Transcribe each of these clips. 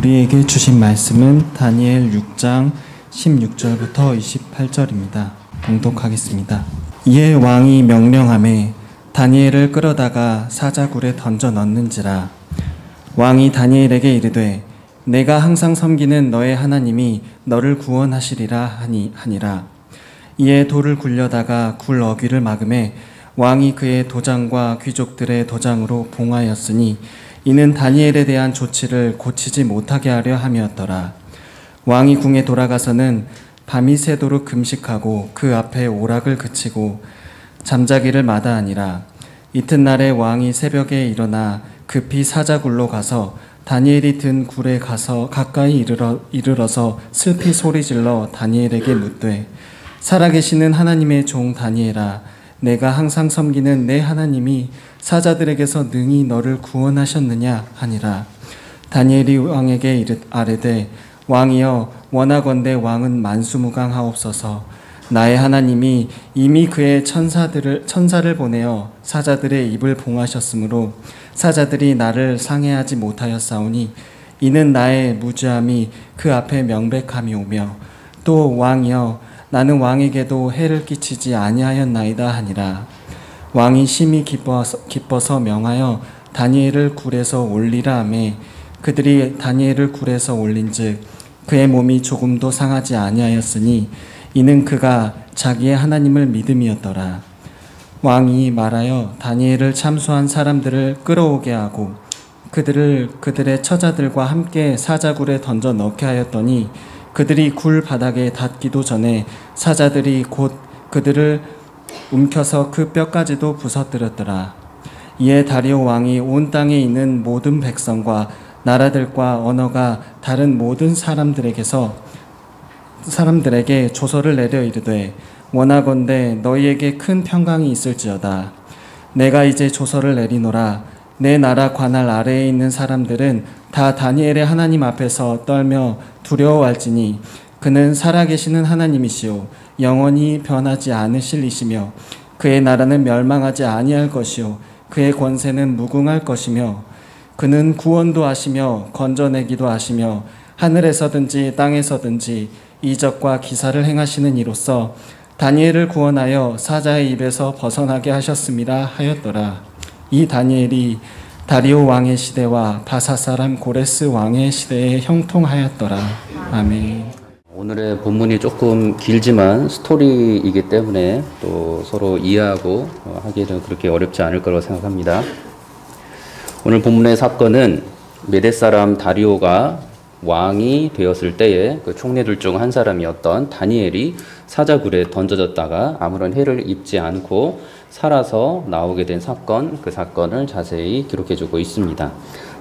우리에게 주신 말씀은 다니엘 6장 16절부터 28절입니다. 봉독하겠습니다. 이에 왕이 명령하매 다니엘을 끌어다가 사자굴에 던져 넣는지라. 왕이 다니엘에게 이르되 내가 항상 섬기는 너의 하나님이 너를 구원하시리라 하니라. 이에 돌을 굴려다가 굴 어귀를 막음에 왕이 그의 도장과 귀족들의 도장으로 봉하였으니 이는 다니엘에 대한 조치를 고치지 못하게 하려 함이었더라. 왕이 궁에 돌아가서는 밤이 새도록 금식하고 그 앞에 오락을 그치고 잠자기를 마다하니라. 이튿날에 왕이 새벽에 일어나 급히 사자굴로 가서 다니엘이 든 굴에 가서 가까이 이르러서 슬피 소리질러 다니엘에게 묻되 살아계시는 하나님의 종 다니엘아, 내가 항상 섬기는 내 하나님이 사자들에게서 능히 너를 구원하셨느냐 하니라. 다니엘이 왕에게 아뢰되 왕이여, 원하건대 왕은 만수무강하옵소서. 나의 하나님이 이미 그의 천사를 보내어 사자들의 입을 봉하셨으므로 사자들이 나를 상해하지 못하였사오니 이는 나의 무죄함이 그 앞에 명백함이오며 또 왕이여, 나는 왕에게도 해를 끼치지 아니하였나이다 하니라. 왕이 심히 기뻐서 명하여 다니엘을 굴에서 올리라 하매 그들이 다니엘을 굴에서 올린즉 그의 몸이 조금도 상하지 아니하였으니 이는 그가 자기의 하나님을 믿음이었더라. 왕이 말하여 다니엘을 참수한 사람들을 끌어오게 하고 그들의 처자들과 함께 사자굴에 던져 넣게 하였더니 그들이 굴 바닥에 닿기도 전에 사자들이 곧 그들을 움켜서 그 뼈까지도 부서뜨렸더라. 이에 다리오 왕이 온 땅에 있는 모든 백성과 나라들과 언어가 다른 모든 사람들에게 조서를 내려 이르되 원하건대 너희에게 큰 평강이 있을지어다. 내가 이제 조서를 내리노라. 내 나라 관할 아래에 있는 사람들은 다 다니엘의 하나님 앞에서 떨며 두려워할지니 그는 살아계시는 하나님이시오 영원히 변하지 않으실 이시며 그의 나라는 멸망하지 아니할 것이요 그의 권세는 무궁할 것이며 그는 구원도 하시며 건져내기도 하시며 하늘에서든지 땅에서든지 이적과 기사를 행하시는 이로써 다니엘을 구원하여 사자의 입에서 벗어나게 하셨음이라 하였더라. 이 다니엘이 다리오 왕의 시대와 바사 사람 고레스 왕의 시대에 형통하였더라. 아멘. 오늘의 본문이 조금 길지만 스토리이기 때문에 또 서로 이해하고 하기에는 그렇게 어렵지 않을 거라고 생각합니다. 오늘 본문의 사건은 메대 사람 다리오가 왕이 되었을 때에 그 총리들 중 한 사람이었던 다니엘이 사자굴에 던져졌다가 아무런 해를 입지 않고 살아서 나오게 된 사건, 그 사건을 자세히 기록해주고 있습니다.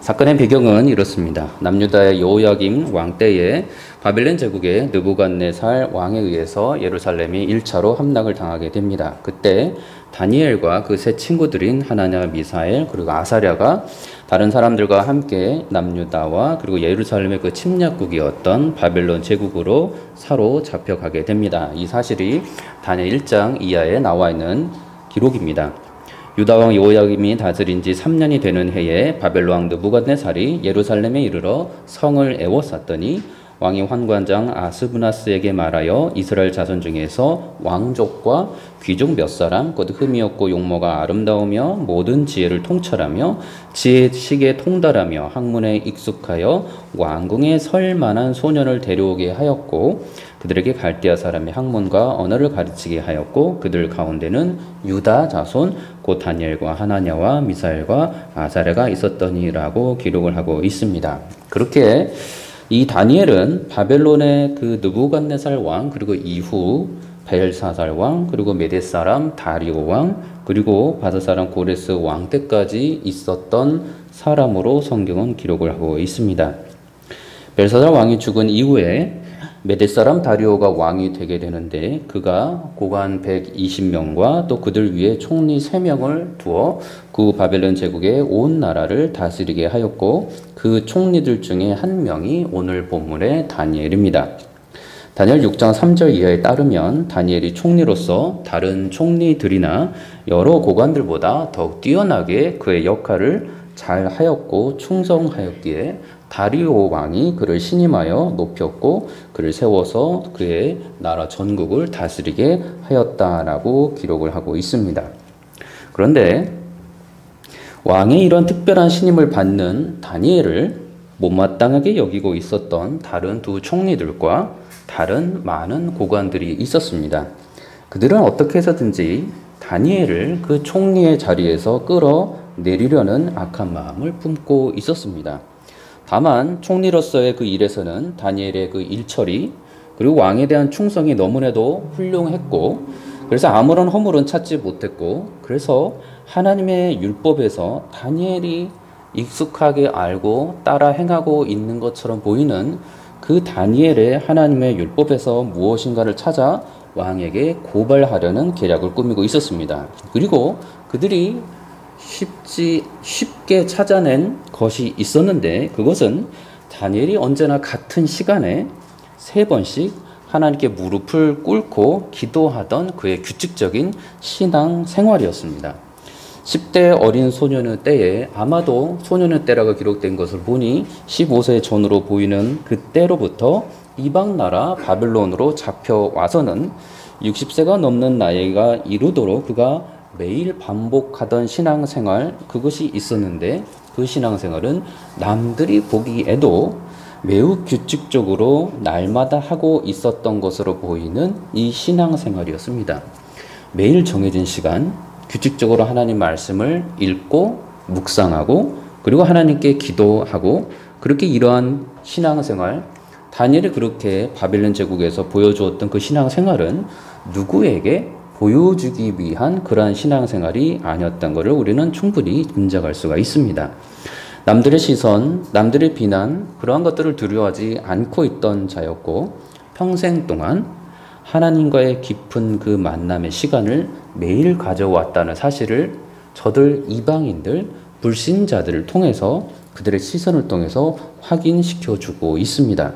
사건의 배경은 이렇습니다. 남유다의 여호야김 왕 때에 바벨론 제국의 느부갓네살 왕에 의해서 예루살렘이 1차로 함락을 당하게 됩니다. 그때 다니엘과 그 세 친구들인 하나냐, 미사엘, 그리고 아사랴가 다른 사람들과 함께 남유다와 그리고 예루살렘의 그 침략국이었던 바벨론 제국으로 사로잡혀가게 됩니다. 이 사실이 다니엘 1장 이하에 나와 있는 기록입니다. 유다왕 여호야김이 다스린 지 3년이 되는 해에 바벨론 왕 느부갓네살이 예루살렘에 이르러 성을 에워쌌더니 왕이 환관장 아스브나스에게 말하여 이스라엘 자손 중에서 왕족과 귀족 몇 사람 곧 흠이 없고 용모가 아름다우며 모든 지혜를 통찰하며 지식에 통달하며 학문에 익숙하여 왕궁에 설 만한 소년을 데려오게 하였고 그들에게 갈대아 사람의 학문과 언어를 가르치게 하였고 그들 가운데는 유다 자손 곧 다니엘과 하나냐와 미사엘과 아사랴가 있었더니라고 기록을 하고 있습니다. 그렇게 이 다니엘은 바벨론의 그 느부갓네살 왕 그리고 이후 벨사살 왕 그리고 메대 사람 다리오 왕 그리고 바사 사람 고레스 왕 때까지 있었던 사람으로 성경은 기록을 하고 있습니다. 벨사살 왕이 죽은 이후에 메대 사람 다리오가 왕이 되게 되는데 그가 고관 120명과 또 그들 위에 총리 3명을 두어 그 바벨론 제국의 온 나라를 다스리게 하였고 그 총리들 중에 한 명이 오늘 본문의 다니엘입니다. 다니엘 6장 3절 이하에 따르면 다니엘이 총리로서 다른 총리들이나 여러 고관들보다 더욱 뛰어나게 그의 역할을 잘 하였고 충성하였기에 다리오 왕이 그를 신임하여 높였고 그를 세워서 그의 나라 전국을 다스리게 하였다라고 기록을 하고 있습니다. 그런데 왕의 이런 특별한 신임을 받는 다니엘을 못마땅하게 여기고 있었던 다른 두 총리들과 다른 많은 고관들이 있었습니다. 그들은 어떻게 해서든지 다니엘을 그 총리의 자리에서 끌어내리려는 악한 마음을 품고 있었습니다. 다만 총리로서의 그 일에서는 다니엘의 그 일처리 그리고 왕에 대한 충성이 너무나도 훌륭했고 그래서 아무런 허물은 찾지 못했고 그래서 하나님의 율법에서 다니엘이 익숙하게 알고 따라 행하고 있는 것처럼 보이는 그 다니엘의 하나님의 율법에서 무엇인가를 찾아 왕에게 고발하려는 계략을 꾸미고 있었습니다. 그리고 그들이 쉽게 찾아낸 것이 있었는데 그것은 다니엘이 언제나 같은 시간에 3번씩 하나님께 무릎을 꿇고 기도하던 그의 규칙적인 신앙 생활이었습니다. 10대 어린 소년의 때에 아마도 소년의 때라고 기록된 것을 보니 15세 전으로 보이는 그때로부터 이방 나라 바벨론으로 잡혀와서는 60세가 넘는 나이가 이르도록 그가 매일 반복하던 신앙생활 그것이 있었는데 그 신앙생활은 남들이 보기에도 매우 규칙적으로 날마다 하고 있었던 것으로 보이는 이 신앙생활이었습니다. 매일 정해진 시간 규칙적으로 하나님 말씀을 읽고 묵상하고 그리고 하나님께 기도하고 그렇게 이러한 신앙생활 다니엘이 그렇게 바벨론 제국에서 보여주었던 그 신앙생활은 누구에게 보여주기 위한 그러한 신앙생활이 아니었던 것을 우리는 충분히 짐작할 수가 있습니다. 남들의 시선, 남들의 비난 그러한 것들을 두려워하지 않고 있던 자였고 평생 동안 하나님과의 깊은 그 만남의 시간을 매일 가져왔다는 사실을 저들 이방인들, 불신자들을 통해서 그들의 시선을 통해서 확인시켜주고 있습니다.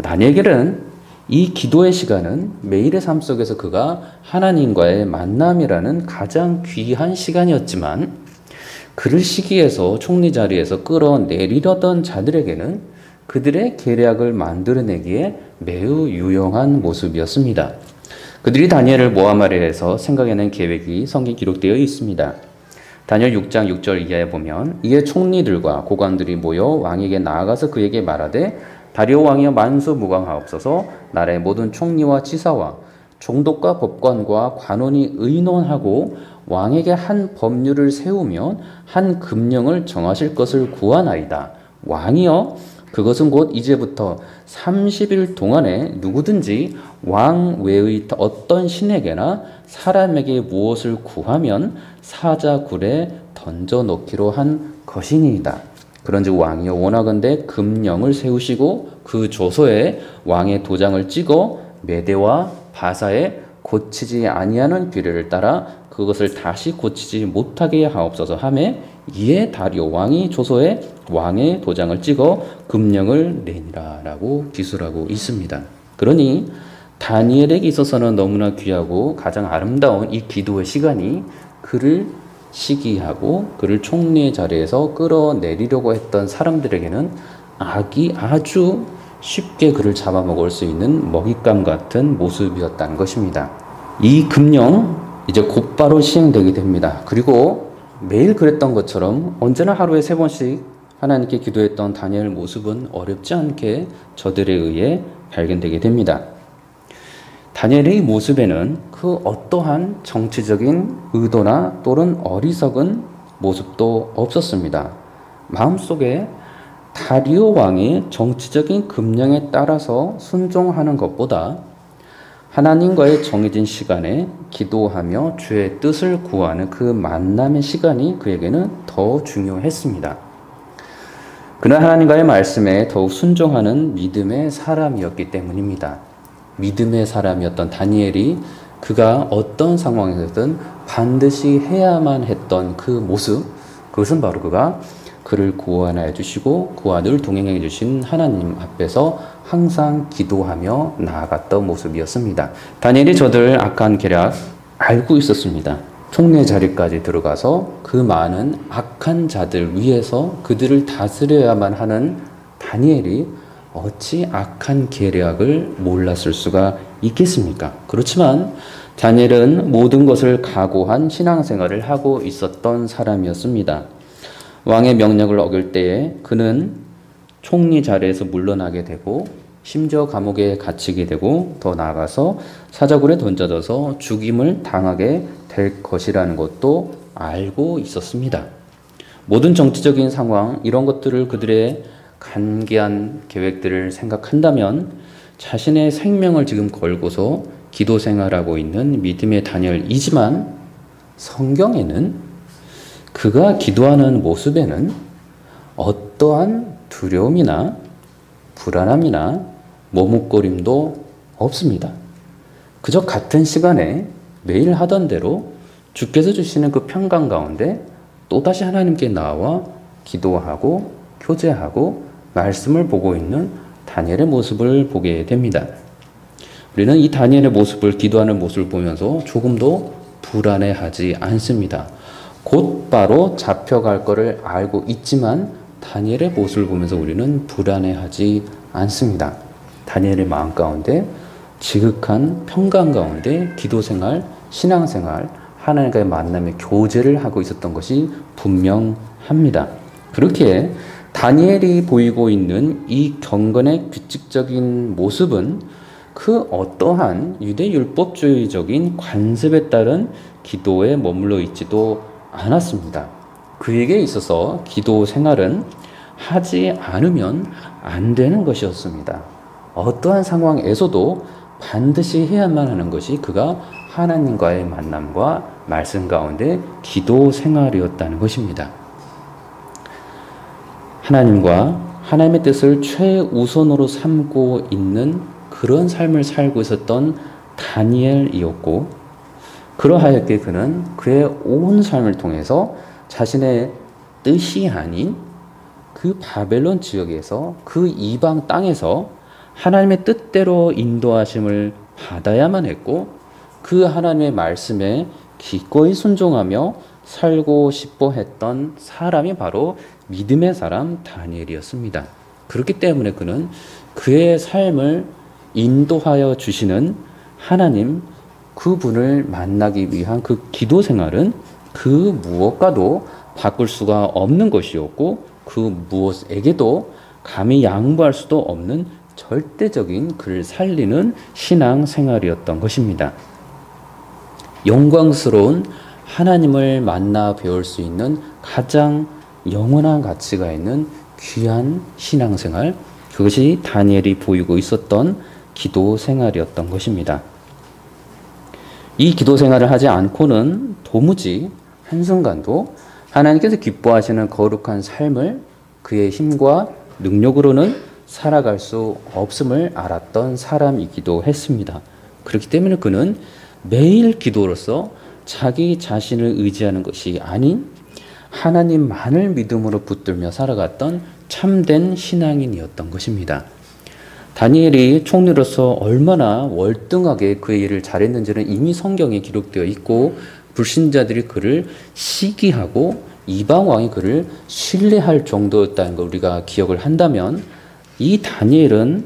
다니엘은 이 기도의 시간은 매일의 삶 속에서 그가 하나님과의 만남이라는 가장 귀한 시간이었지만 그를 시기에서 총리 자리에서 끌어내리려던 자들에게는 그들의 계략을 만들어내기에 매우 유용한 모습이었습니다. 그들이 다니엘을 모함하려 해서 생각해낸 계획이 성경에 기록되어 있습니다. 다니엘 6장 6절 이하에 보면 이에 총리들과 고관들이 모여 왕에게 나아가서 그에게 말하되 다리오 왕이여 만수무강하옵소서 나라의 모든 총리와 지사와 총독과 법관과 관원이 의논하고 왕에게 한 법률을 세우면 한 금령을 정하실 것을 구하나이다. 왕이여 그것은 곧 이제부터 30일 동안에 누구든지 왕 외의 어떤 신에게나 사람에게 무엇을 구하면 사자굴에 던져놓기로 한 것이니이다. 그런즉 왕이여 원하건대 금령을 세우시고 그 조서에 왕의 도장을 찍어 메대와 바사에 고치지 아니하는 규례를 따라 그것을 다시 고치지 못하게 하옵소서 하매 이에 다리오 왕이 조서에 왕의 도장을 찍어 금령을 내니라 라고 기술하고 있습니다. 그러니 다니엘에게 있어서는 너무나 귀하고 가장 아름다운 이 기도의 시간이 그를 시기하고 그를 총리의 자리에서 끌어내리려고 했던 사람들에게는 아주 쉽게 그를 잡아먹을 수 있는 먹잇감 같은 모습이었다는 것입니다. 이 금령 이제 곧바로 시행되게 됩니다. 그리고 매일 그랬던 것처럼 언제나 하루에 3번씩 하나님께 기도했던 다니엘 모습은 어렵지 않게 저들에 의해 발견되게 됩니다. 다니엘의 모습에는 그 어떠한 정치적인 의도나 또는 어리석은 모습도 없었습니다. 마음속에 다리오 왕의 정치적인 금령에 따라서 순종하는 것보다 하나님과의 정해진 시간에 기도하며 주의 뜻을 구하는 그 만남의 시간이 그에게는 더 중요했습니다. 그는 하나님과의 말씀에 더욱 순종하는 믿음의 사람이었기 때문입니다. 믿음의 사람이었던 다니엘이 그가 어떤 상황에서든 반드시 해야만 했던 그 모습, 그것은 바로 그가 그를 구원하여 주시고 그와 늘 동행해 주신 하나님 앞에서 항상 기도하며 나아갔던 모습이었습니다. 다니엘이 저들 악한 계략 알고 있었습니다. 총리의 자리까지 들어가서 그 많은 악한 자들 위에서 그들을 다스려야만 하는 다니엘이 어찌 악한 계략을 몰랐을 수가 있겠습니까? 그렇지만 다니엘은 모든 것을 각오한 신앙생활을 하고 있었던 사람이었습니다. 왕의 명령을 어길 때에 그는 총리 자리에서 물러나게 되고 심지어 감옥에 갇히게 되고 더 나아가서 사자굴에 던져져서 죽임을 당하게 될 것이라는 것도 알고 있었습니다. 모든 정치적인 상황, 이런 것들을 그들의 간계한 계획들을 생각한다면 자신의 생명을 지금 걸고서 기도 생활하고 있는 믿음의 다니엘이지만 성경에는 그가 기도하는 모습에는 어떠한 두려움이나 불안함이나 머뭇거림도 없습니다. 그저 같은 시간에 매일 하던 대로 주께서 주시는 그 평강 가운데 또다시 하나님께 나와 기도하고 교제하고 말씀을 보고 있는 다니엘의 모습을 보게 됩니다. 우리는 이 다니엘의 모습을, 기도하는 모습을 보면서 조금도 불안해하지 않습니다. 곧바로 잡혀갈 것을 알고 있지만 다니엘의 모습을 보면서 우리는 불안해하지 않습니다. 다니엘의 마음 가운데 지극한 평강 가운데 기도생활, 신앙생활, 하나님과의 만남의 교제를 하고 있었던 것이 분명합니다. 그렇게 다니엘이 보이고 있는 이 경건의 규칙적인 모습은 그 어떠한 유대율법주의적인 관습에 따른 기도에 머물러 있지도 않았습니다. 그에게 있어서 기도 생활은 하지 않으면 안 되는 것이었습니다. 어떠한 상황에서도 반드시 해야만 하는 것이 그가 하나님과의 만남과 말씀 가운데 기도 생활이었다는 것입니다. 하나님과 하나님의 뜻을 최우선으로 삼고 있는 그런 삶을 살고 있었던 다니엘이었고, 그러하였기에 그는 그의 온 삶을 통해서 자신의 뜻이 아닌 그 바벨론 지역에서, 그 이방 땅에서 하나님의 뜻대로 인도하심을 받아야만 했고, 그 하나님의 말씀에 기꺼이 순종하며 살고 싶어 했던 사람이 바로 믿음의 사람 다니엘이었습니다. 그렇기 때문에 그는 그의 삶을 인도하여 주시는 하나님, 그분을 만나기 위한 그 기도 생활은 그 무엇과도 바꿀 수가 없는 것이었고, 그 무엇에게도 감히 양보할 수도 없는 절대적인 그를 살리는 신앙 생활이었던 것입니다. 영광스러운 하나님을 만나 배울 수 있는 가장 영원한 가치가 있는 귀한 신앙생활, 그것이 다니엘이 보이고 있었던 기도 생활이었던 것입니다. 이 기도 생활을 하지 않고는 도무지 한순간도 하나님께서 기뻐하시는 거룩한 삶을 그의 힘과 능력으로는 살아갈 수 없음을 알았던 사람이기도 했습니다. 그렇기 때문에 그는 매일 기도로서 자기 자신을 의지하는 것이 아닌 하나님만을 믿음으로 붙들며 살아갔던 참된 신앙인이었던 것입니다. 다니엘이 총리로서 얼마나 월등하게 그의 일을 잘했는지는 이미 성경에 기록되어 있고, 불신자들이 그를 시기하고 이방 왕이 그를 신뢰할 정도였다는 걸 우리가 기억을 한다면, 이 다니엘은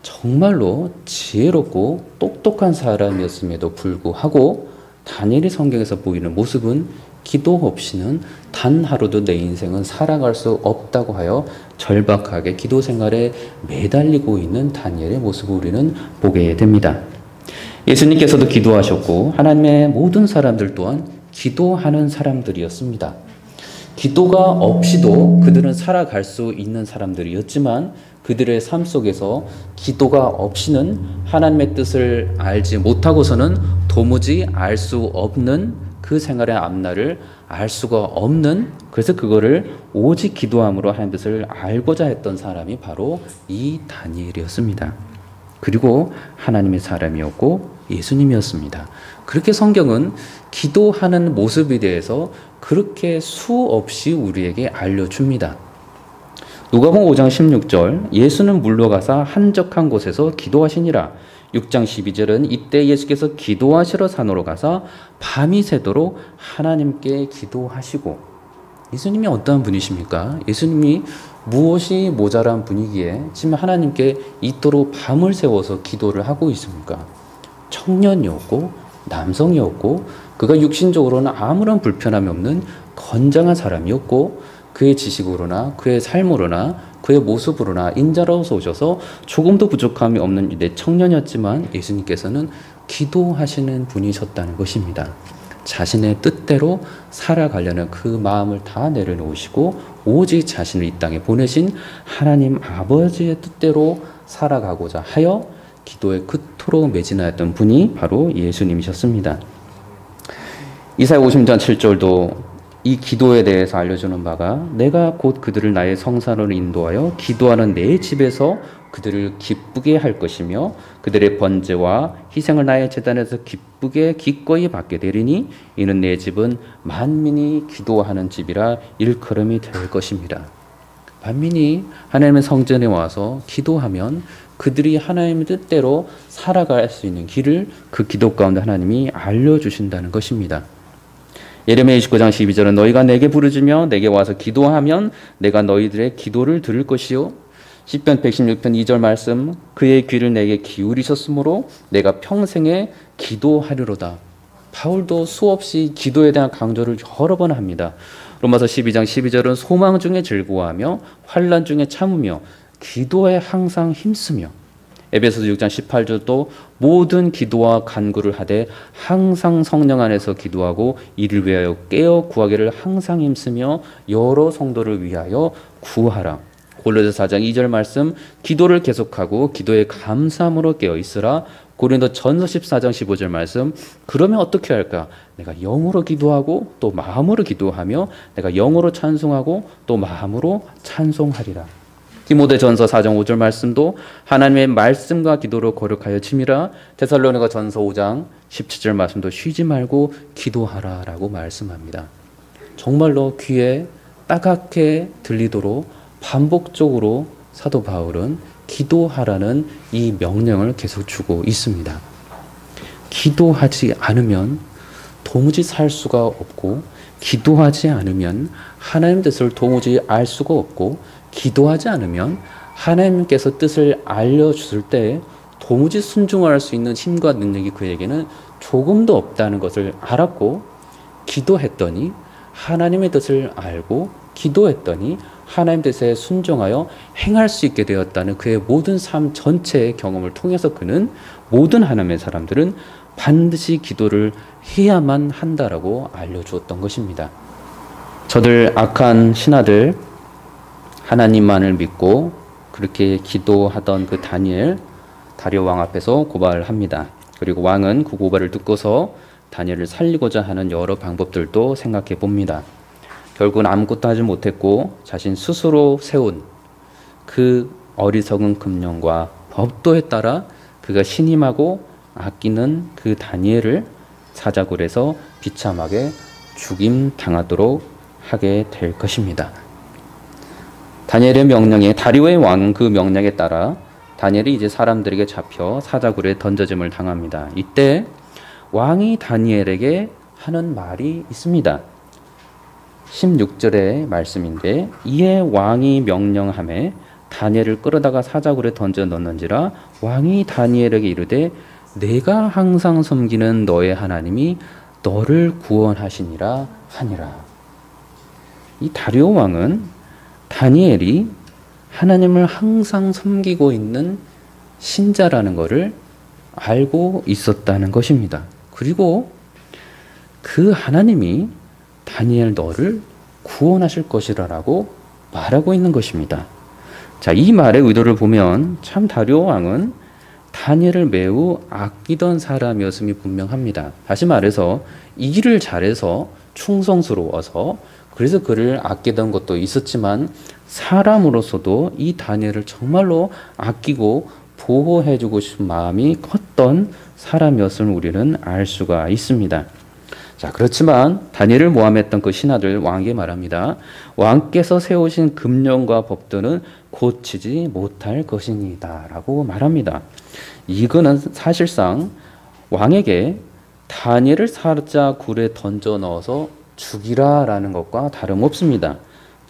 정말로 지혜롭고 똑똑한 사람이었음에도 불구하고 다니엘이 성경에서 보이는 모습은 기도 없이는 단 하루도 내 인생은 살아갈 수 없다고 하여 절박하게 기도 생활에 매달리고 있는 다니엘의 모습을 우리는 보게 됩니다. 예수님께서도 기도하셨고 하나님의 모든 사람들 또한 기도하는 사람들이었습니다. 기도가 없이도 그들은 살아갈 수 있는 사람들이었지만 그들의 삶 속에서 기도가 없이는 하나님의 뜻을 알지 못하고서는 도무지 알 수 없는 그 생활의 앞날을 알 수가 없는, 그래서 그거를 오직 기도함으로 하나님의 뜻을 알고자 했던 사람이 바로 이 다니엘이었습니다. 그리고 하나님의 사람이었고 예수님이었습니다. 그렇게 성경은 기도하는 모습에 대해서 그렇게 수없이 우리에게 알려줍니다. 누가복음 5장 16절, 예수는 물러가사 한적한 곳에서 기도하시니라. 6장 12절은 이때 예수께서 기도하시러 산으로 가사 밤이 새도록 하나님께 기도하시고, 예수님이 어떠한 분이십니까? 예수님이 무엇이 모자란 분위기에 지금 하나님께 이토록 밤을 새워서 기도를 하고 있습니까? 청년이었고 남성이었고 그가 육신적으로는 아무런 불편함이 없는 건장한 사람이었고 그의 지식으로나 그의 삶으로나 그의 모습으로나 인자로서 오셔서 조금도 부족함이 없는 내 청년이었지만 예수님께서는 기도하시는 분이셨다는 것입니다. 자신의 뜻대로 살아가려는 그 마음을 다 내려놓으시고 오직 자신을 이 땅에 보내신 하나님 아버지의 뜻대로 살아가고자 하여 기도에 그토록 매진하였던 분이 바로 예수님이셨습니다. 이사야 50장 7절도 이 기도에 대해서 알려주는 바가 내가 곧 그들을 나의 성산으로 인도하여 기도하는 내 집에서 그들을 기쁘게 할 것이며 그들의 번제와 희생을 나의 제단에서 기쁘게 기꺼이 받게 되리니 이는 내 집은 만민이 기도하는 집이라 일컬음이 될 것입니다. 만민이 하나님의 성전에 와서 기도하면 그들이 하나님의 뜻대로 살아갈 수 있는 길을 그 기도 가운데 하나님이 알려주신다는 것입니다. 예레미야 29장 12절은 너희가 내게 부르짖으며 내게 와서 기도하면 내가 너희들의 기도를 들을 것이요 시편 116편 2절 말씀 그의 귀를 내게 기울이셨으므로 내가 평생에 기도하리로다. 바울도 수없이 기도에 대한 강조를 여러 번 합니다. 로마서 12장 12절은 소망 중에 즐거워하며 환난 중에 참으며 기도에 항상 힘쓰며 에베소서 6장 18절도 모든 기도와 간구를 하되 항상 성령 안에서 기도하고 이를 위하여 깨어 구하기를 항상 힘쓰며 여러 성도를 위하여 구하라. 골로새 4장 2절 말씀 기도를 계속하고 기도에 감사함으로 깨어 있으라. 고린도 전서 14장 15절 말씀 그러면 어떻게 할까? 내가 영으로 기도하고 또 마음으로 기도하며 내가 영으로 찬송하고 또 마음으로 찬송하리라. 디모데전서 4장 5절 말씀도 하나님의 말씀과 기도로 거룩하여 침이라. 데살로니가 전서 5장 17절 말씀도 쉬지 말고 기도하라라고 말씀합니다. 정말로 귀에 따갑게 들리도록 반복적으로 사도 바울은 기도하라는 이 명령을 계속 주고 있습니다. 기도하지 않으면 도무지 살 수가 없고 기도하지 않으면 하나님의 뜻을 도무지 알 수가 없고 기도하지 않으면 하나님께서 뜻을 알려주실 때 도무지 순종할 수 있는 힘과 능력이 그에게는 조금도 없다는 것을 알았고 기도했더니 하나님의 뜻을 알고 기도했더니 하나님 뜻에 순종하여 행할 수 있게 되었다는 그의 모든 삶 전체의 경험을 통해서 그는 모든 하나님의 사람들은 반드시 기도를 해야만 한다라고 알려주었던 것입니다. 저들 악한 신하들 하나님만을 믿고 그렇게 기도하던 그 다리오 왕 앞에서 고발을 합니다. 그리고 왕은 그 고발을 듣고서 다니엘을 살리고자 하는 여러 방법들도 생각해 봅니다. 결국은 아무것도 하지 못했고 자신 스스로 세운 그 어리석은 금령과 법도에 따라 그가 신임하고 아끼는 그 다니엘을 사자굴에서 비참하게 죽임 당하도록 하게 될 것입니다. 다니엘의 명령에 다리오의 왕은 그 명령에 따라 다니엘이 이제 사람들에게 잡혀 사자굴에 던져짐을 당합니다. 이때 왕이 다니엘에게 하는 말이 있습니다. 16절의 말씀인데 이에 왕이 명령하매 다니엘을 끌어다가 사자굴에 던져 넣는지라. 왕이 다니엘에게 이르되 내가 항상 섬기는 너의 하나님이 너를 구원하시니라 하니라. 이 다리오 왕은 다니엘이 하나님을 항상 섬기고 있는 신자라는 것을 알고 있었다는 것입니다. 그리고 그 하나님이 다니엘 너를 구원하실 것이라고 말하고 있는 것입니다. 자, 이 말의 의도를 보면 참 다리오 왕은 다니엘을 매우 아끼던 사람이었음이 분명합니다. 다시 말해서 이 일을 잘해서 충성스러워서 그래서 그를 아끼던 것도 있었지만 사람으로서도 이 다니엘을 정말로 아끼고 보호해주고 싶은 마음이 컸던 사람이었음을 우리는 알 수가 있습니다. 자, 그렇지만 다니엘을 모함했던 그 신하들 왕에게 말합니다. 왕께서 세우신 금령과 법도는 고치지 못할 것이니다 라고 말합니다. 이거는 사실상 왕에게 다니엘을 사자굴에 던져 넣어서 죽이라라는 것과 다름없습니다.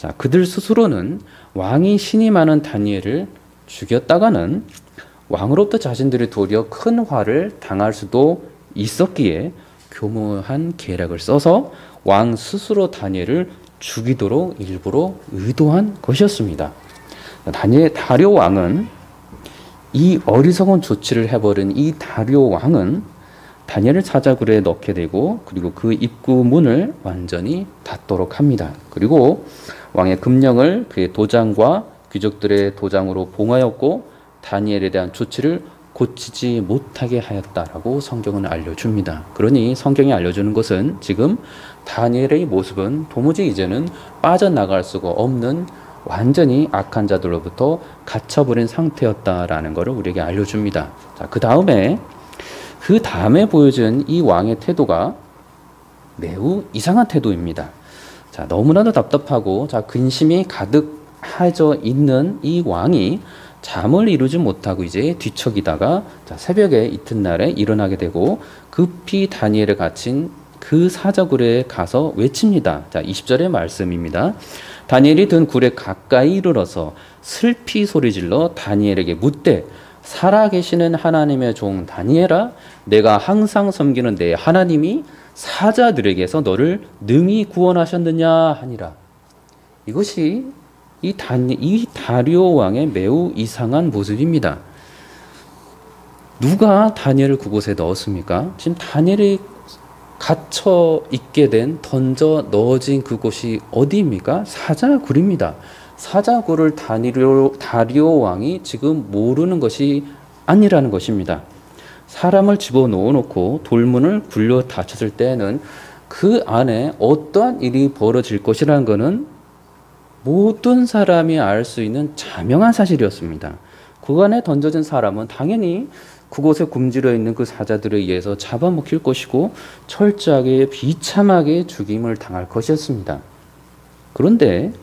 자, 그들 스스로는 왕이 신임하는 다니엘을 죽였다가는 왕으로부터 자신들이 도리어 큰 화를 당할 수도 있었기에 교묘한 계략을 써서 왕 스스로 다니엘을 죽이도록 일부러 의도한 것이었습니다. 다리오 왕은 이 어리석은 조치를 해버린 이 다리오 왕은 다니엘을 사자굴에 넣게 되고 그리고 그 입구 문을 완전히 닫도록 합니다. 그리고 왕의 금령을 그의 도장과 귀족들의 도장으로 봉하였고 다니엘에 대한 조치를 고치지 못하게 하였다라고 성경은 알려줍니다. 그러니 성경이 알려주는 것은 지금 다니엘의 모습은 도무지 이제는 빠져나갈 수가 없는 완전히 악한 자들로부터 갇혀버린 상태였다라는 것을 우리에게 알려줍니다. 자, 그 다음에 보여준 이 왕의 태도가 매우 이상한 태도입니다. 자, 너무나도 답답하고 근심이 가득해져 있는 이 왕이 잠을 이루지 못하고 이제 뒤척이다가 새벽에 이튿날에 일어나게 되고 급히 다니엘에 갇힌 그 사자굴에 가서 외칩니다. 자, 20절의 말씀입니다. 다니엘이 든 굴에 가까이 이르러서 슬피 소리질러 다니엘에게 묻되 살아계시는 하나님의 종 다니엘아, 내가 항상 섬기는 내 하나님이 사자들에게서 너를 능히 구원하셨느냐 하니라. 이것이 이 다리오 왕의 매우 이상한 모습입니다. 누가 다니엘을 그곳에 넣었습니까? 지금 다니엘이 갇혀 있게 된 던져 넣어진 그곳이 어디입니까? 사자굴입니다. 사자굴을 다리오 왕이 지금 모르는 것이 아니라는 것입니다. 사람을 집어넣어 놓고 돌문을 굴려 닫혔을 때에는 그 안에 어떠한 일이 벌어질 것이라는 것은 모든 사람이 알 수 있는 자명한 사실이었습니다. 그 안에 던져진 사람은 당연히 그곳에 굶주려 있는 그 사자들에 의해서 잡아먹힐 것이고 철저하게 비참하게 죽임을 당할 것이었습니다. 그런데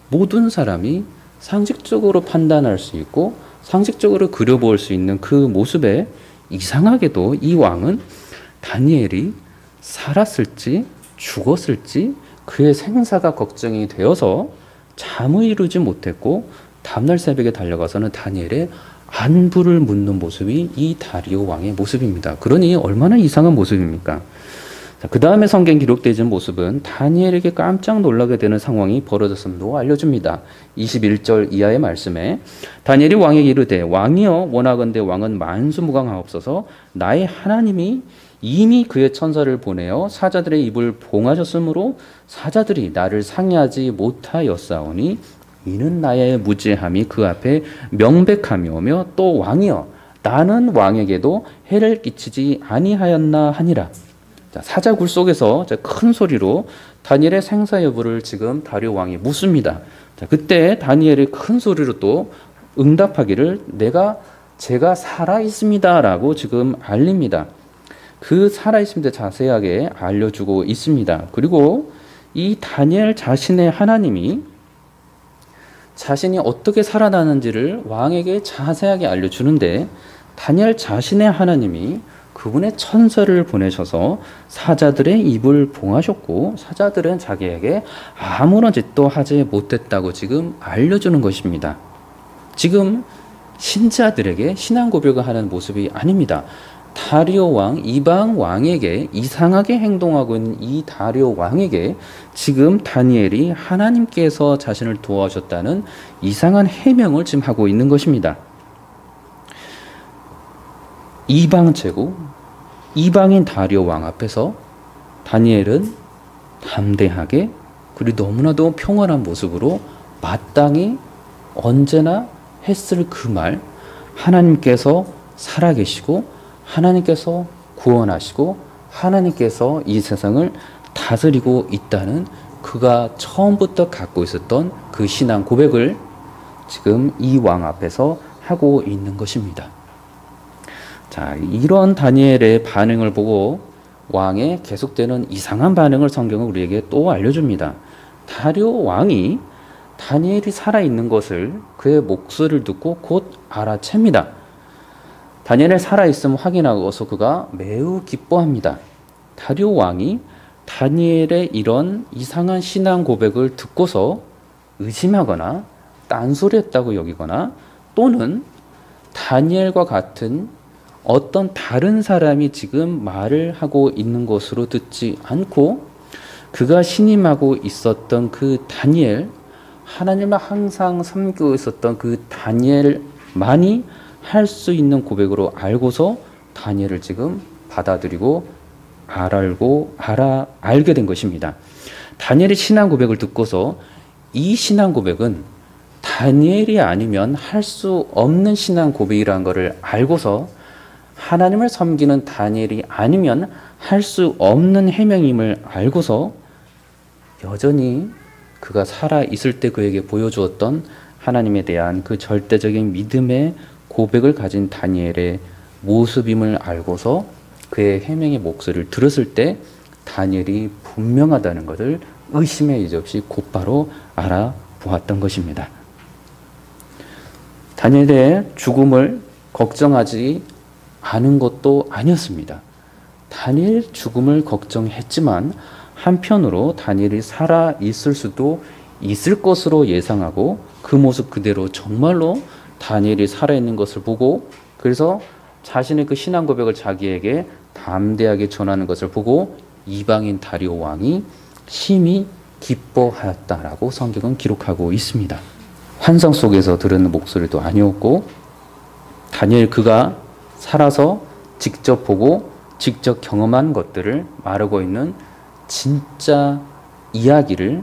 모든 사람이 상식적으로 판단할 수 있고 상식적으로 그려볼 수 있는 그 모습에 이상하게도 이 왕은 다니엘이 살았을지 죽었을지 그의 생사가 걱정이 되어서 잠을 이루지 못했고 다음날 새벽에 달려가서는 다니엘의 안부를 묻는 모습이 이 다리오 왕의 모습입니다. 그러니 얼마나 이상한 모습입니까? 그 다음에 성경 기록되어 있는 모습은 다니엘에게 깜짝 놀라게 되는 상황이 벌어졌음도 알려줍니다. 21절 이하의 말씀에 다니엘이 왕에게 이르되 왕이여 원하건대 왕은 만수무강하옵소서. 나의 하나님이 이미 그의 천사를 보내어 사자들의 입을 봉하셨으므로 사자들이 나를 상해하지 못하였사오니 이는 나의 무죄함이 그 앞에 명백하며며 또 왕이여 나는 왕에게도 해를 끼치지 아니하였나 하니라. 자, 사자굴 속에서 큰 소리로 다니엘의 생사 여부를 지금 다리오 왕이 묻습니다. 자, 그때 다니엘이 큰 소리로 또 응답하기를 제가 살아 있습니다라고 지금 알립니다. 그 살아 있습니다 자세하게 알려주고 있습니다. 그리고 이 다니엘 자신의 하나님이 자신이 어떻게 살아나는지를 왕에게 자세하게 알려주는데 다니엘 자신의 하나님이 그분의 천사를 보내셔서 사자들의 입을 봉하셨고 사자들은 자기에게 아무런 짓도 하지 못했다고 지금 알려주는 것입니다. 지금 신자들에게 신앙 고백을 하는 모습이 아닙니다. 다리오 왕, 이방 왕에게 이상하게 행동하고 있는 이 다리오 왕에게 지금 다니엘이 하나님께서 자신을 도와주셨다는 이상한 해명을 지금 하고 있는 것입니다. 이방 제국, 이방인 다리오 왕 앞에서 다니엘은 담대하게 그리고 너무나도 평안한 모습으로 마땅히 언제나 했을 그 말, 하나님께서 살아계시고 하나님께서 구원하시고 하나님께서 이 세상을 다스리고 있다는 그가 처음부터 갖고 있었던 그 신앙 고백을 지금 이 왕 앞에서 하고 있는 것입니다. 자, 이런 다니엘의 반응을 보고 왕의 계속되는 이상한 반응을 성경은 우리에게 또 알려줍니다. 다리오 왕이 다니엘이 살아있는 것을 그의 목소리를 듣고 곧 알아챕니다. 다니엘이 살아있음을 확인하고서 그가 매우 기뻐합니다. 다리오 왕이 다니엘의 이런 이상한 신앙 고백을 듣고서 의심하거나 딴소리했다고 여기거나 또는 다니엘과 같은 어떤 다른 사람이 지금 말을 하고 있는 것으로 듣지 않고 그가 신임하고 있었던 그 다니엘, 하나님을 항상 섬기고 있었던 그 다니엘만이 할 수 있는 고백으로 알고서 다니엘을 지금 받아들이고 알게 된 것입니다. 다니엘의 신앙 고백을 듣고서 이 신앙 고백은 다니엘이 아니면 할 수 없는 신앙 고백이라는 것을 알고서 하나님을 섬기는 다니엘이 아니면 할 수 없는 해명임을 알고서 여전히 그가 살아 있을 때 그에게 보여주었던 하나님에 대한 그 절대적인 믿음의 고백을 가진 다니엘의 모습임을 알고서 그의 해명의 목소리를 들었을 때 다니엘이 분명하다는 것을 의심의 여지 없이 곧바로 알아보았던 것입니다. 다니엘의 죽음을 걱정하지 않은 것도 아니었습니다. 다니엘 죽음을 걱정했지만 한편으로 다니엘이 살아 있을 수도 있을 것으로 예상하고 그 모습 그대로 정말로 다니엘이 살아있는 것을 보고 그래서 자신의 그 신앙 고백을 자기에게 담대하게 전하는 것을 보고 이방인 다리오 왕이 심히 기뻐하였다라고 성경은 기록하고 있습니다. 환상 속에서 들은 목소리도 아니었고 다니엘 그가 살아서 직접 보고 직접 경험한 것들을 말하고 있는 진짜 이야기를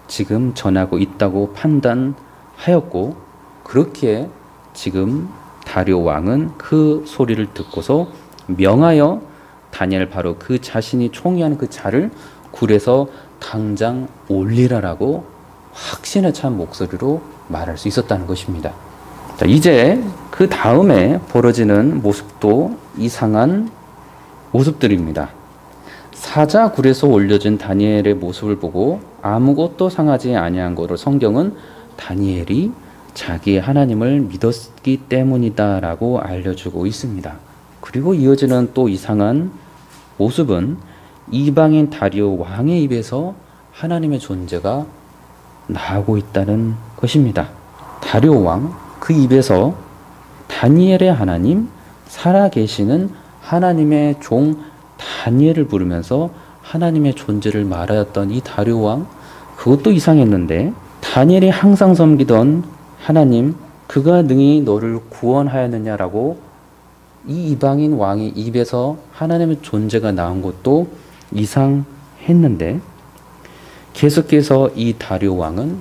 지금 전하고 있다고 판단하였고 그렇게 지금 다리오 왕은 그 소리를 듣고서 명하여 다니엘 바로 그 자신이 총의하는 그 자를 굴에서 당장 올리라라고 확신에 찬 목소리로 말할 수 있었다는 것입니다. 자, 이제 그 다음에 벌어지는 모습도 이상한 모습들입니다. 사자 굴에서 올려진 다니엘의 모습을 보고 아무것도 상하지 아니한 것을 성경은 다니엘이 자기의 하나님을 믿었기 때문이다라고 알려주고 있습니다. 그리고 이어지는 또 이상한 모습은 이방인 다리오 왕의 입에서 하나님의 존재가 나오고 있다는 것입니다. 다리오 왕, 그 입에서 다니엘의 하나님, 살아계시는 하나님의 종 다니엘을 부르면서 하나님의 존재를 말하였던 이 다리오 왕, 그것도 이상했는데 다니엘이 항상 섬기던 하나님, 그가 능히 너를 구원하였느냐라고 이 이방인 왕의 입에서 하나님의 존재가 나온 것도 이상했는데 계속해서 이 다리오 왕은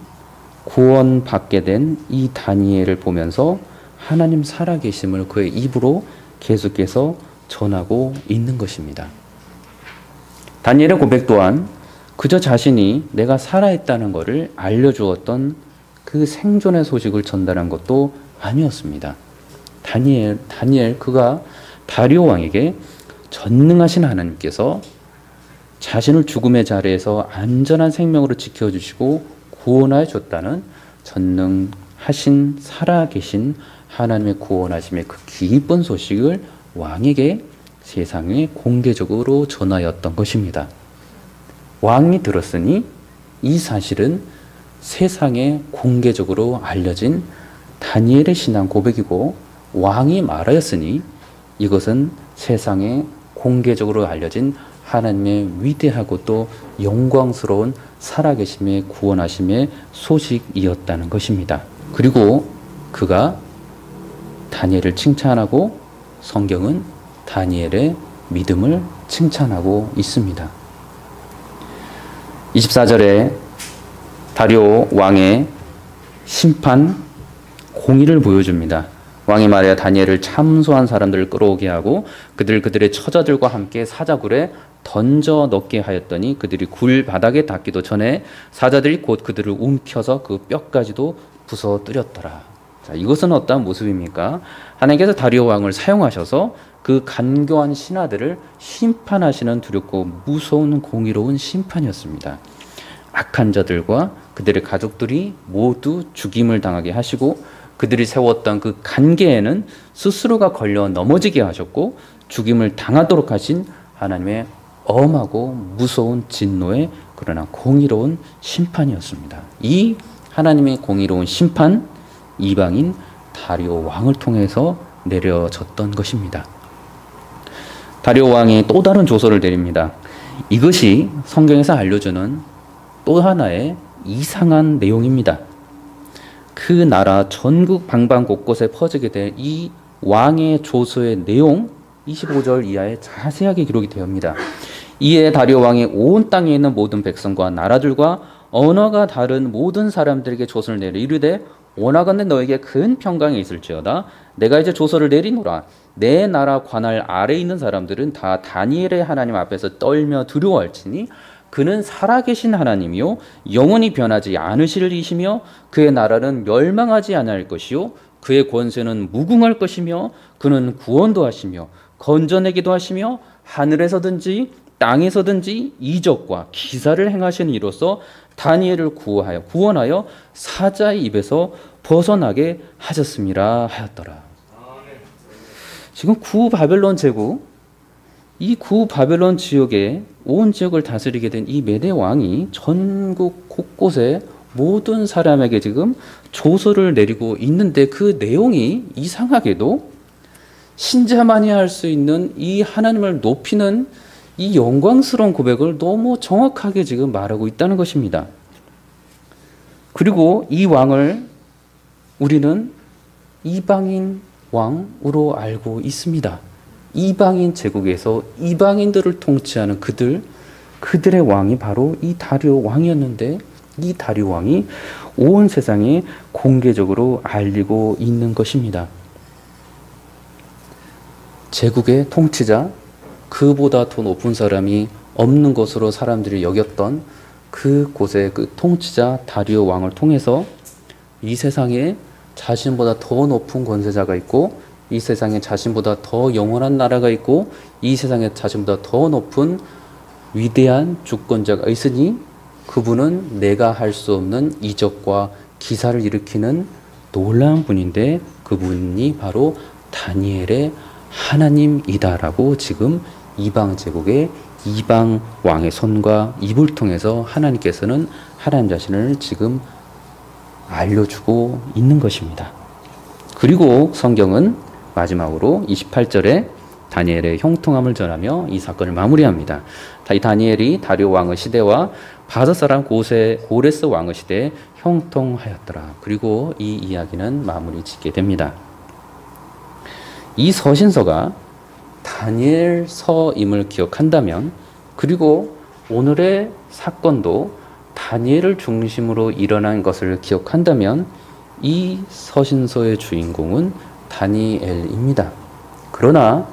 구원받게 된 이 다니엘을 보면서 하나님 살아계심을 그의 입으로 계속해서 전하고 있는 것입니다. 다니엘의 고백 또한 그저 자신이 내가 살아있다는 것을 알려주었던 그 생존의 소식을 전달한 것도 아니었습니다. 다니엘 그가 다리오 왕에게 전능하신 하나님께서 자신을 죽음의 자리에서 안전한 생명으로 지켜주시고 구원하여 줬다는 전능하신 살아계신 하나님의 구원하심의 그 기쁜 소식을 왕에게 세상에 공개적으로 전하였던 것입니다. 왕이 들었으니 이 사실은 세상에 공개적으로 알려진 다니엘의 신앙 고백이고 왕이 말하였으니 이것은 세상에 공개적으로 알려진 하나님의 위대하고 또 영광스러운 살아계심의 구원하심의 소식이었다는 것입니다. 그리고 그가 다니엘을 칭찬하고 성경은 다니엘의 믿음을 칭찬하고 있습니다. 24절에 다리오 왕의 심판 공의를 보여줍니다. 왕이 말하여 다니엘을 참소한 사람들을 끌어오게 하고 그들의 처자들과 함께 사자굴에 던져 넣게 하였더니 그들이 굴 바닥에 닿기도 전에 사자들이 곧 그들을 움켜서 그 뼈까지도 부서뜨렸더라. 자, 이것은 어떠한 모습입니까? 하나님께서 다리오 왕을 사용하셔서 그 간교한 신하들을 심판하시는 두렵고 무서운 공의로운 심판이었습니다. 악한 자들과 그들의 가족들이 모두 죽임을 당하게 하시고 그들이 세웠던 그 간계에는 스스로가 걸려 넘어지게 하셨고 죽임을 당하도록 하신 하나님의 엄하고 무서운 진노의 그러나 공의로운 심판이었습니다. 이 하나님의 공의로운 심판, 이방인 다리오 왕을 통해서 내려졌던 것입니다. 다리오 왕이 또 다른 조서를 내립니다. 이것이 성경에서 알려주는 또 하나의 이상한 내용입니다. 그 나라 전국 방방 곳곳에 퍼지게 될 이 왕의 조서의 내용 25절 이하에 자세하게 기록이 되옵니다. 이에 다리오 왕이 온 땅에 있는 모든 백성과 나라들과 언어가 다른 모든 사람들에게 조서를 내려 이르되 원하건대 너에게 큰 평강이 있을지어다. 내가 이제 조서를 내리노라. 내 나라 관할 아래에 있는 사람들은 다 다니엘의 하나님 앞에서 떨며 두려워할지니 그는 살아계신 하나님이요 영원히 변하지 않으실 이시며 그의 나라는 멸망하지 아니할 것이요 그의 권세는 무궁할 것이며 그는 구원도 하시며 건져내기도 하시며 하늘에서든지 땅에서든지 이적과 기사를 행하시는 이로써 다니엘을 구원하여 사자의 입에서 벗어나게 하셨습니다 하였더라. 지금 구바벨론 제국, 이 구바벨론 지역에 온 지역을 다스리게 된 이 메대 왕이 전국 곳곳에 모든 사람에게 지금 조서를 내리고 있는데 그 내용이 이상하게도 신자만이 할 수 있는 이 하나님을 높이는 이 영광스러운 고백을 너무 정확하게 지금 말하고 있다는 것입니다. 그리고 이 왕을 우리는 이방인 왕으로 알고 있습니다. 이방인 제국에서 이방인들을 통치하는 그들의 왕이 바로 이 다리오 왕이었는데 이 다리오 왕이 온 세상에 공개적으로 알리고 있는 것입니다. 제국의 통치자, 그보다 더 높은 사람이 없는 것으로 사람들이 여겼던 그곳의 그 통치자 다리오 왕을 통해서 이 세상에 자신보다 더 높은 권세자가 있고 이 세상에 자신보다 더 영원한 나라가 있고 이 세상에 자신보다 더 높은 위대한 주권자가 있으니 그분은 내가 할 수 없는 이적과 기사를 일으키는 놀라운 분인데 그분이 바로 다니엘의 하나님이다라고 지금 이방 제국의 이방 왕의 손과 입을 통해서 하나님께서는 하나님 자신을 지금 알려주고 있는 것입니다. 그리고 성경은 마지막으로 28절에 다니엘의 형통함을 전하며 이 사건을 마무리합니다. 이 다니엘이 다리오 왕의 시대와 바사 사람 고레스 왕의 시대에 형통하였더라. 그리고 이 이야기는 마무리 짓게 됩니다. 이 서신서가 다니엘서임을 기억한다면 그리고 오늘의 사건도 다니엘을 중심으로 일어난 것을 기억한다면 이 서신서의 주인공은 다니엘입니다. 그러나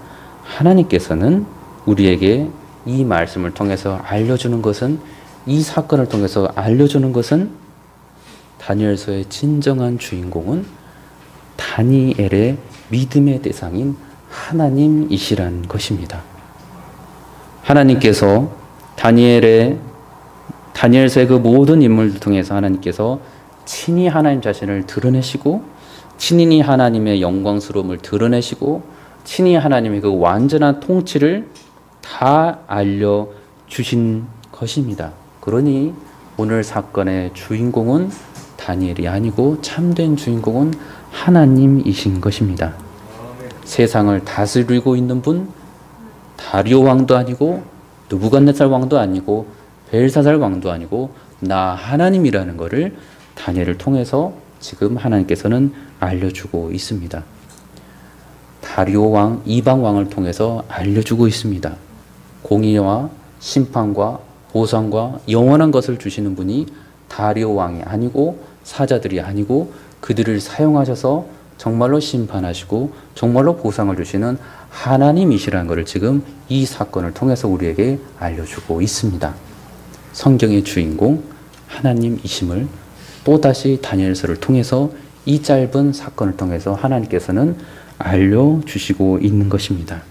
하나님께서는 우리에게 이 말씀을 통해서 알려주는 것은 이 사건을 통해서 알려주는 것은 다니엘서의 진정한 주인공은 다니엘의 믿음의 대상인 하나님이시란 것입니다. 하나님께서 다니엘서의 그 모든 인물을 통해서 하나님께서 친히 하나님 자신을 드러내시고 친히 하나님의 영광스러움을 드러내시고 친히 하나님의 그 완전한 통치를 다 알려주신 것입니다. 그러니 오늘 사건의 주인공은 다니엘이 아니고 참된 주인공은 하나님이신 것입니다. 세상을 다스리고 있는 분, 다리오 왕도 아니고 느부갓네살 왕도 아니고 벨사살 왕도 아니고 나 하나님이라는 것을 다니엘을 통해서 지금 하나님께서는 알려주고 있습니다. 다리오 왕, 이방 왕을 통해서 알려주고 있습니다. 공의와 심판과 보상과 영원한 것을 주시는 분이 다리오 왕이 아니고 사자들이 아니고 그들을 사용하셔서 정말로 심판하시고 정말로 보상을 주시는 하나님이시라는 것을 지금 이 사건을 통해서 우리에게 알려주고 있습니다. 성경의 주인공 하나님이심을 또다시 다니엘서를 통해서 이 짧은 사건을 통해서 하나님께서는 알려주시고 있는 것입니다.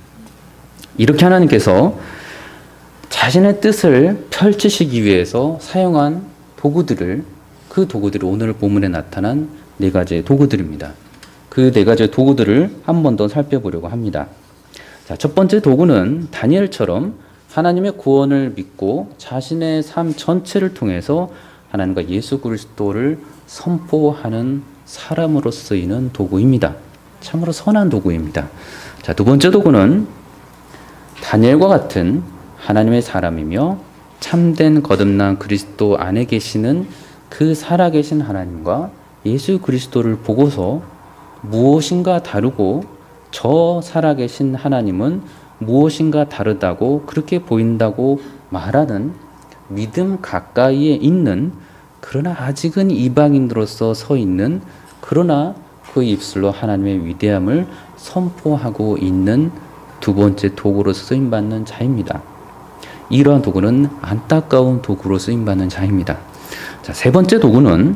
이렇게 하나님께서 자신의 뜻을 펼치시기 위해서 사용한 도구들이 오늘 본문에 나타난 네 가지의 도구들입니다. 그 네 가지의 도구들을 한 번 더 살펴보려고 합니다. 자, 첫 번째 도구는 다니엘처럼 하나님의 구원을 믿고 자신의 삶 전체를 통해서 하나님과 예수 그리스도를 선포하는 사람으로 쓰이는 도구입니다. 참으로 선한 도구입니다. 자, 두 번째 도구는 다니엘과 같은 하나님의 사람이며 참된 거듭난 그리스도 안에 계시는 그 살아계신 하나님과 예수 그리스도를 보고서 무엇인가 다르고 저 살아계신 하나님은 무엇인가 다르다고 그렇게 보인다고 말하는 믿음 가까이에 있는, 그러나 아직은 이방인으로서 서 있는, 그러나 그 입술로 하나님의 위대함을 선포하고 있는 두 번째 도구로 쓰임받는 자입니다. 이러한 도구는 안타까운 도구로 쓰임받는 자입니다. 자, 세 번째 도구는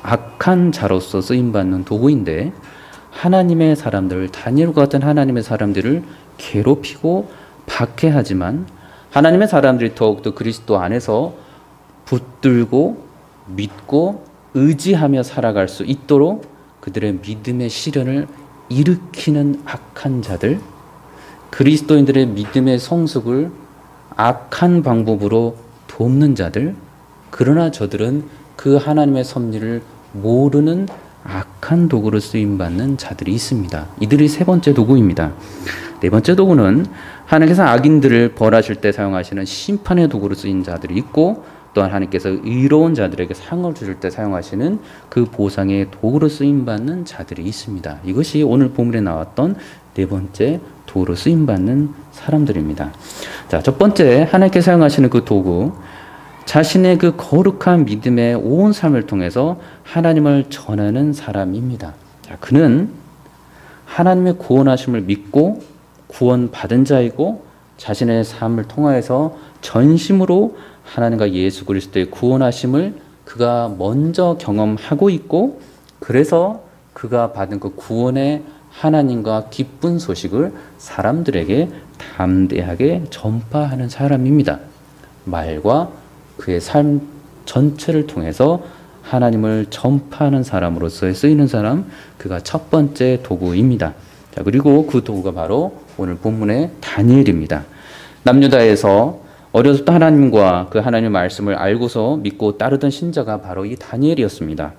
악한 자로서 쓰임받는 도구인데, 하나님의 사람들, 다니엘과 같은 하나님의 사람들을 괴롭히고 박해하지만 하나님의 사람들이 더욱더 그리스도 안에서 붙들고 믿고 의지하며 살아갈 수 있도록 그들의 믿음의 시련을 일으키는 악한 자들, 그리스도인들의 믿음의 성숙을 악한 방법으로 돕는 자들, 그러나 저들은 그 하나님의 섭리를 모르는 악한 도구로 쓰임받는 자들이 있습니다. 이들이 세 번째 도구입니다. 네 번째 도구는 하나님께서 악인들을 벌하실 때 사용하시는 심판의 도구로 쓰인 자들이 있고, 또한 하나님께서 의로운 자들에게 상을 주실 때 사용하시는 그 보상의 도구로 쓰임받는 자들이 있습니다. 이것이 오늘 본문에 나왔던 네 번째 도구로 쓰임받는 사람들입니다. 자, 첫 번째 하나님께서 사용하시는 그 도구, 자신의 그 거룩한 믿음의 온 삶을 통해서 하나님을 전하는 사람입니다. 자, 그는 하나님의 구원하심을 믿고 구원받은 자이고, 자신의 삶을 통하여서 전심으로 하나님과 예수 그리스도의 구원하심을 그가 먼저 경험하고 있고, 그래서 그가 받은 그 구원의 하나님과 기쁜 소식을 사람들에게 담대하게 전파하는 사람입니다. 말과 그의 삶 전체를 통해서 하나님을 전파하는 사람으로서 쓰이는 사람, 그가 첫 번째 도구입니다. 자, 그리고 그 도구가 바로 오늘 본문의 다니엘입니다. 남유다에서 어려서부터 하나님과 그 하나님의 말씀을 알고서 믿고 따르던 신자가 바로 이 다니엘이었습니다.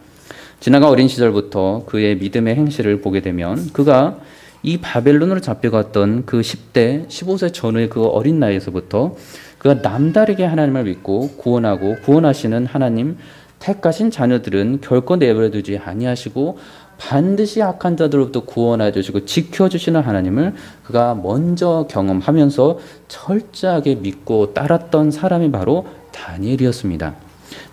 지나가 어린 시절부터 그의 믿음의 행실을 보게 되면 그가 이 바벨론으로 잡혀갔던 그 10대, 15세 전후의 그 어린 나이에서부터 그가 남다르게 하나님을 믿고 구원하고 구원하시는 하나님, 택하신 자녀들은 결코 내버려두지 아니하시고 반드시 악한 자들로부터 구원해 주시고 지켜주시는 하나님을 그가 먼저 경험하면서 철저하게 믿고 따랐던 사람이 바로 다니엘이었습니다.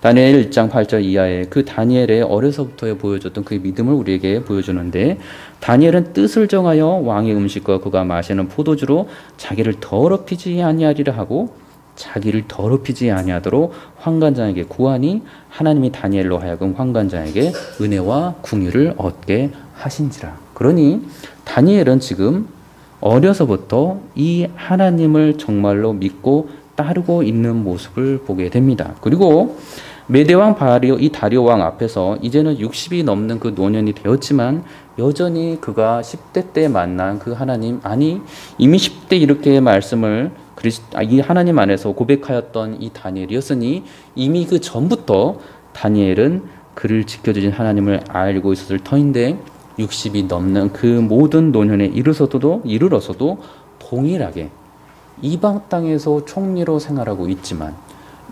다니엘 1장 8절 이하에 그 다니엘의 어려서부터 보여줬던 그 믿음을 우리에게 보여주는데, 다니엘은 뜻을 정하여 왕의 음식과 그가 마시는 포도주로 자기를 더럽히지 아니하리라 하고, 자기를 더럽히지 아니하도록 환관장에게 구하니 하나님이 다니엘로 하여금 환관장에게 은혜와 궁유를 얻게 하신지라. 그러니 다니엘은 지금 어려서부터 이 하나님을 정말로 믿고 따르고 있는 모습을 보게 됩니다. 그리고 메대왕 이 다리오 왕 앞에서 이제는 60이 넘는 그 노년이 되었지만 여전히 그가 10대 때 만난 그 하나님, 아니 이미 10대 이렇게 말씀을 이 하나님 안에서 고백하였던 이 다니엘이었으니 이미 그 전부터 다니엘은 그를 지켜주신 하나님을 알고 있었을 터인데, 60이 넘는 그 모든 노년에 이르러서도 동일하게 이방 땅에서 총리로 생활하고 있지만,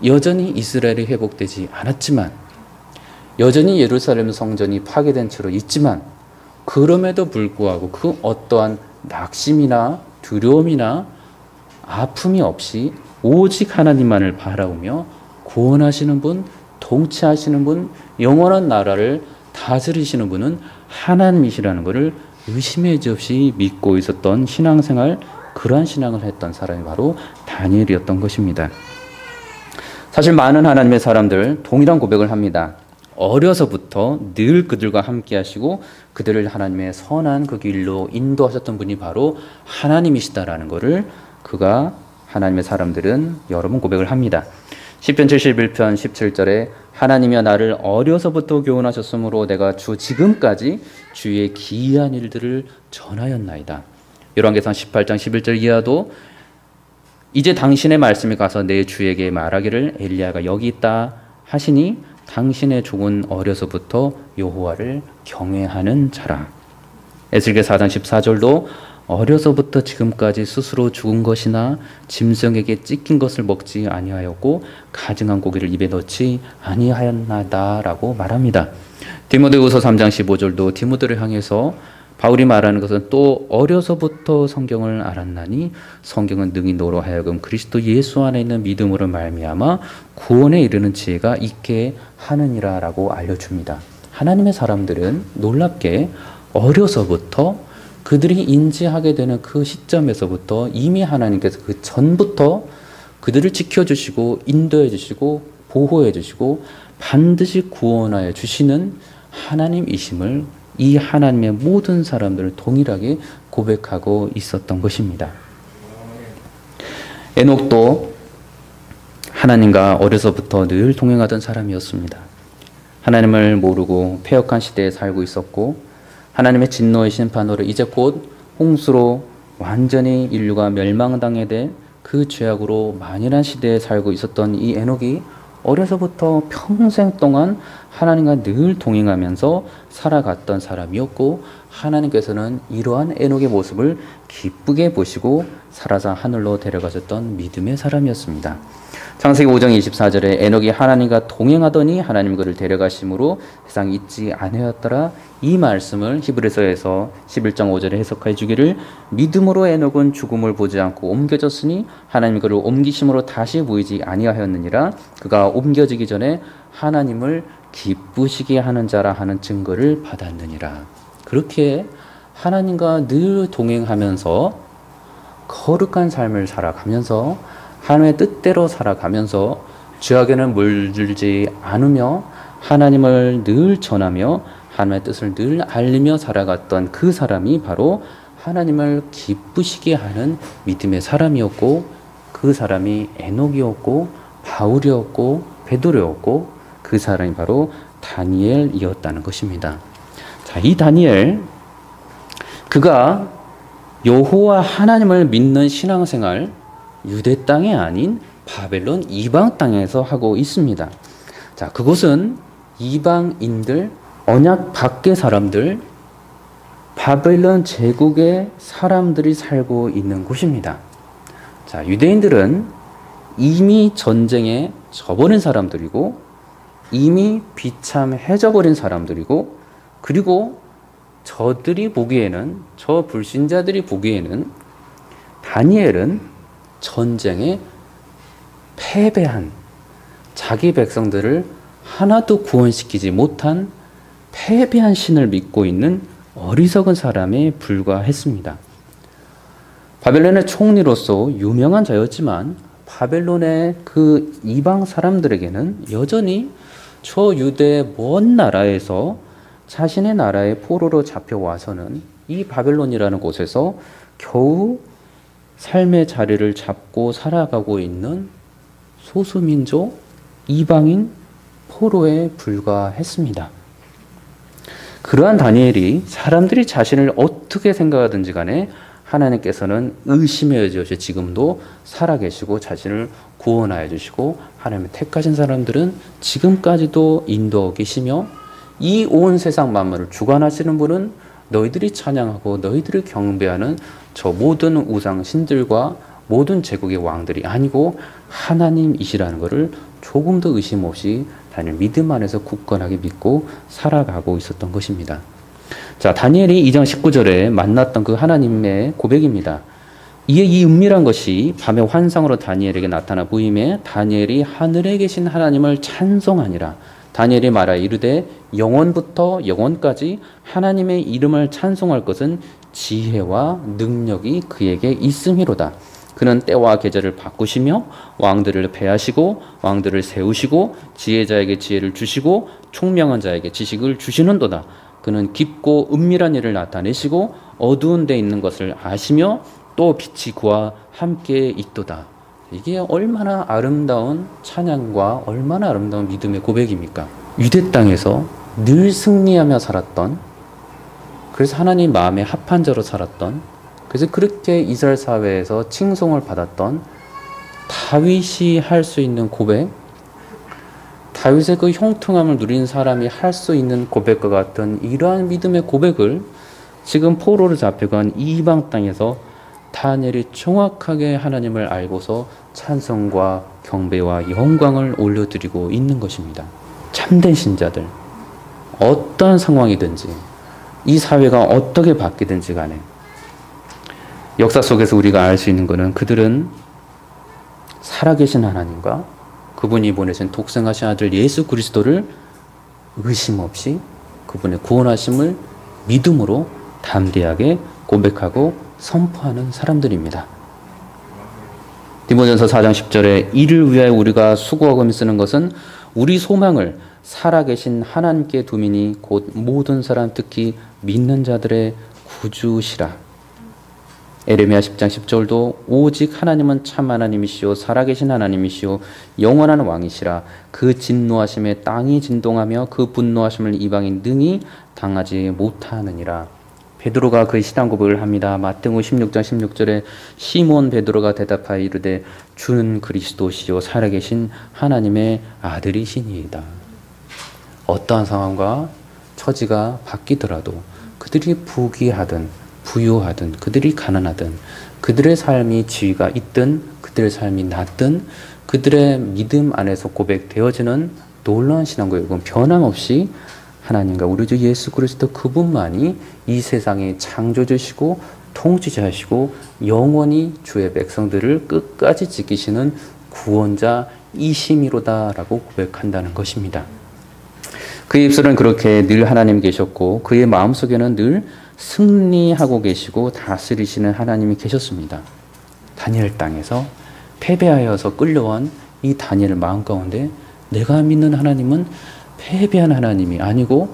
여전히 이스라엘이 회복되지 않았지만, 여전히 예루살렘 성전이 파괴된 채로 있지만, 그럼에도 불구하고 그 어떠한 낙심이나 두려움이나 아픔이 없이 오직 하나님만을 바라보며 구원하시는 분, 통치하시는 분, 영원한 나라를 다스리시는 분은 하나님이시라는 것을 의심하지 없이 믿고 있었던 신앙생활, 그러한 신앙을 했던 사람이 바로 다니엘이었던 것입니다. 사실 많은 하나님의 사람들 동일한 고백을 합니다. 어려서부터 늘 그들과 함께 하시고 그들을 하나님의 선한 그 길로 인도하셨던 분이 바로 하나님이시다라는 것을 그가 하나님의 사람들은 여러 번 고백을 합니다. 시편 71편 17절에 하나님이여 나를 어려서부터 교훈하셨으므로 내가 지금까지 주의 기이한 일들을 전하였나이다. 열왕기상 18장 11절 이하도 이제 당신의 말씀이 가서 내 주에게 말하기를 엘리야가 여기 있다 하시니 당신의 종은 어려서부터 여호와를 경외하는 자라. 에스겔 4장 14절도 어려서부터 지금까지 스스로 죽은 것이나 짐승에게 찢긴 것을 먹지 아니하였고 가증한 고기를 입에 넣지 아니하였나다라고 말합니다. 디모데후서 3장 15절도 디모데를 향해서 바울이 말하는 것은 또 어려서부터 성경을 알았나니 성경은 능히 너로 하여금 그리스도 예수 안에 있는 믿음으로 말미암아 구원에 이르는 지혜가 있게 하느니라라고 알려줍니다. 하나님의 사람들은 놀랍게 어려서부터 그들이 인지하게 되는 그 시점에서부터 이미 하나님께서 그 전부터 그들을 지켜주시고 인도해 주시고 보호해 주시고 반드시 구원하여 주시는 하나님이심을 이 하나님의 모든 사람들을 동일하게 고백하고 있었던 것입니다. 에녹도 하나님과 어려서부터 늘 동행하던 사람이었습니다. 하나님을 모르고 패역한 시대에 살고 있었고 하나님의 진노의 심판으로 이제 곧 홍수로 완전히 인류가 멸망당해 될 그 죄악으로 만연한 시대에 살고 있었던 이 에녹이 어려서부터 평생 동안 하나님과 늘 동행하면서 살아갔던 사람이었고 하나님께서는 이러한 에녹의 모습을 기쁘게 보시고 살아서 하늘로 데려가셨던 믿음의 사람이었습니다. 창세기 5장 24절에 에녹이 하나님과 동행하더니 하나님 그를 데려가심으로 세상 잊지 아니하였더라. 이 말씀을 히브리서에서 11장 5절에 해석해 주기를 믿음으로 에녹은 죽음을 보지 않고 옮겨졌으니 하나님 그를 옮기심으로 다시 보이지 아니하였느니라. 그가 옮겨지기 전에 하나님을 기쁘시게 하는 자라 하는 증거를 받았느니라. 그렇게 하나님과 늘 동행하면서 거룩한 삶을 살아가면서 하나님의 뜻대로 살아가면서 죄악에는 물들지 않으며 하나님을 늘 전하며 하나님의 뜻을 늘 알리며 살아갔던 그 사람이 바로 하나님을 기쁘시게 하는 믿음의 사람이었고 그 사람이 에녹이었고 바울이었고 베드로였고 그 사람이 바로 다니엘이었다는 것입니다. 자, 이 다니엘 그가 여호와 하나님을 믿는 신앙생활 유대 땅이 아닌 바벨론 이방 땅에서 하고 있습니다. 자, 그곳은 이방인들, 언약 밖의 사람들, 바벨론 제국의 사람들이 살고 있는 곳입니다. 자, 유대인들은 이미 전쟁에 져버린 사람들이고 이미 비참해져 버린 사람들이고 그리고 저들이 보기에는 저 불신자들이 보기에는 다니엘은 전쟁에 패배한 자기 백성들을 하나도 구원시키지 못한 패배한 신을 믿고 있는 어리석은 사람에 불과했습니다. 바벨론의 총리로서 유명한 자였지만 바벨론의 그 이방 사람들에게는 여전히 저 유대의 먼 나라에서 자신의 나라의 포로로 잡혀와서는 이 바벨론이라는 곳에서 겨우 삶의 자리를 잡고 살아가고 있는 소수민족, 이방인, 포로에 불과했습니다. 그러한 다니엘이 사람들이 자신을 어떻게 생각하든지 간에 하나님께서는 의심의 여지없이 지금도 살아계시고 자신을 구원하여 주시고 하나님의 택하신 사람들은 지금까지도 인도하고 계시며 이 온 세상 만물을 주관하시는 분은 너희들이 찬양하고 너희들을 경배하는 저 모든 우상 신들과 모든 제국의 왕들이 아니고 하나님이시라는 것을 조금도 의심 없이 다니엘 믿음 안에서 굳건하게 믿고 살아가고 있었던 것입니다. 자, 다니엘이 2장 19절에 만났던 그 하나님의 고백입니다. 이에 이 은밀한 것이 밤의 환상으로 다니엘에게 나타나 보임에 다니엘이 하늘에 계신 하나님을 찬송하니라. 다니엘이 말하여 이르되 영원부터 영원까지 하나님의 이름을 찬송할 것은 지혜와 능력이 그에게 있음이로다. 그는 때와 계절을 바꾸시며 왕들을 패하시고 왕들을 세우시고 지혜자에게 지혜를 주시고 총명한 자에게 지식을 주시는도다. 그는 깊고 은밀한 일을 나타내시고 어두운 데 있는 것을 아시며 또 빛이 그와 함께 있도다. 이게 얼마나 아름다운 찬양과 얼마나 아름다운 믿음의 고백입니까? 유대 땅에서 늘 승리하며 살았던, 그래서 하나님 마음에 합한 자로 살았던, 그래서 그렇게 이스라엘 사회에서 칭송을 받았던 다윗이 할 수 있는 고백, 다윗의 그 형통함을 누린 사람이 할 수 있는 고백과 같은 이러한 믿음의 고백을 지금 포로로 잡혀간 이방 땅에서 다니엘이 정확하게 하나님을 알고서 찬송과 경배와 영광을 올려드리고 있는 것입니다. 참된 신자들, 어떠한 상황이든지 이 사회가 어떻게 바뀌든지 간에 역사 속에서 우리가 알 수 있는 것은 그들은 살아계신 하나님과 그분이 보내신 독생하신 아들 예수 그리스도를 의심 없이 그분의 구원하심을 믿음으로 담대하게 고백하고 선포하는 사람들입니다. 디모데전서 4장 10절에 이를 위하여 우리가 수고하고 쓰는 것은 우리 소망을 살아계신 하나님께 두미니 곧 모든 사람 특히 믿는 자들의 구주시라. 에레미야 10장 10절도 오직 하나님은 참 하나님이시오 살아계신 하나님이시오 영원한 왕이시라. 그 진노하심에 땅이 진동하며 그 분노하심을 이방인 능히 당하지 못하느니라. 베드로가 그 신앙 고백을 합니다. 마태복음 16장 16절에 시몬 베드로가 대답하여 이르되 주는 그리스도시요 살아계신 하나님의 아들이시니이다. 어떠한 상황과 처지가 바뀌더라도 그들이 부귀하든 부유하든 그들이 가난하든 그들의 삶이 지위가 있든 그들의 삶이 낮든 그들의 믿음 안에서 고백되어지는 놀라운 신앙 고백은 변함없이 하나님과 우리 주 예수 그리스도 그분만이 이 세상의 창조주시고 통치자시고 영원히 주의 백성들을 끝까지 지키시는 구원자이심이로다라고 고백한다는 것입니다. 그의 입술은 그렇게 늘 하나님 계셨고 그의 마음속에는 늘 승리하고 계시고 다스리시는 하나님이 계셨습니다. 다니엘 땅에서 패배하여서 끌려온 이 다니엘 마음 가운데 내가 믿는 하나님은 패배한 하나님이 아니고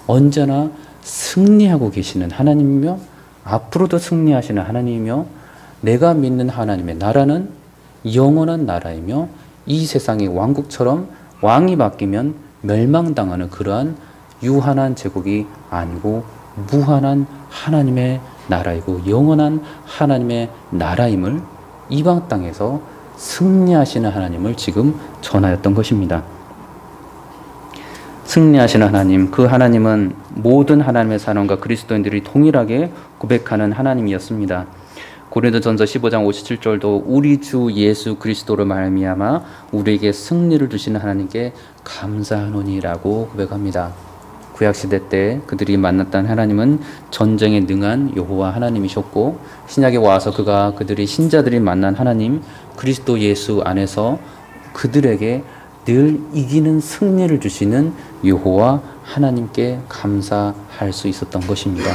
언제나 승리하고 계시는 하나님이며 앞으로도 승리하시는 하나님이며 내가 믿는 하나님의 나라는 영원한 나라이며 이 세상의 왕국처럼 왕이 바뀌면 멸망당하는 그러한 유한한 제국이 아니고 무한한 하나님의 나라이고 영원한 하나님의 나라임을 이방 땅에서 승리하시는 하나님을 지금 전하였던 것입니다. 승리하시는 하나님, 그 하나님은 모든 하나님의 사람과 그리스도인들이 동일하게 고백하는 하나님이었습니다. 고린도전서 15장 57절도 우리 주 예수 그리스도로 말미암아 우리에게 승리를 주시는 하나님께 감사하노니라고 고백합니다. 구약시대 때 그들이 만났던 하나님은 전쟁에 능한 여호와 하나님이셨고 신약에 와서 그들이 신자들이 만난 하나님 그리스도 예수 안에서 그들에게 늘 이기는 승리를 주시는 여호와 하나님께 감사할 수 있었던 것입니다.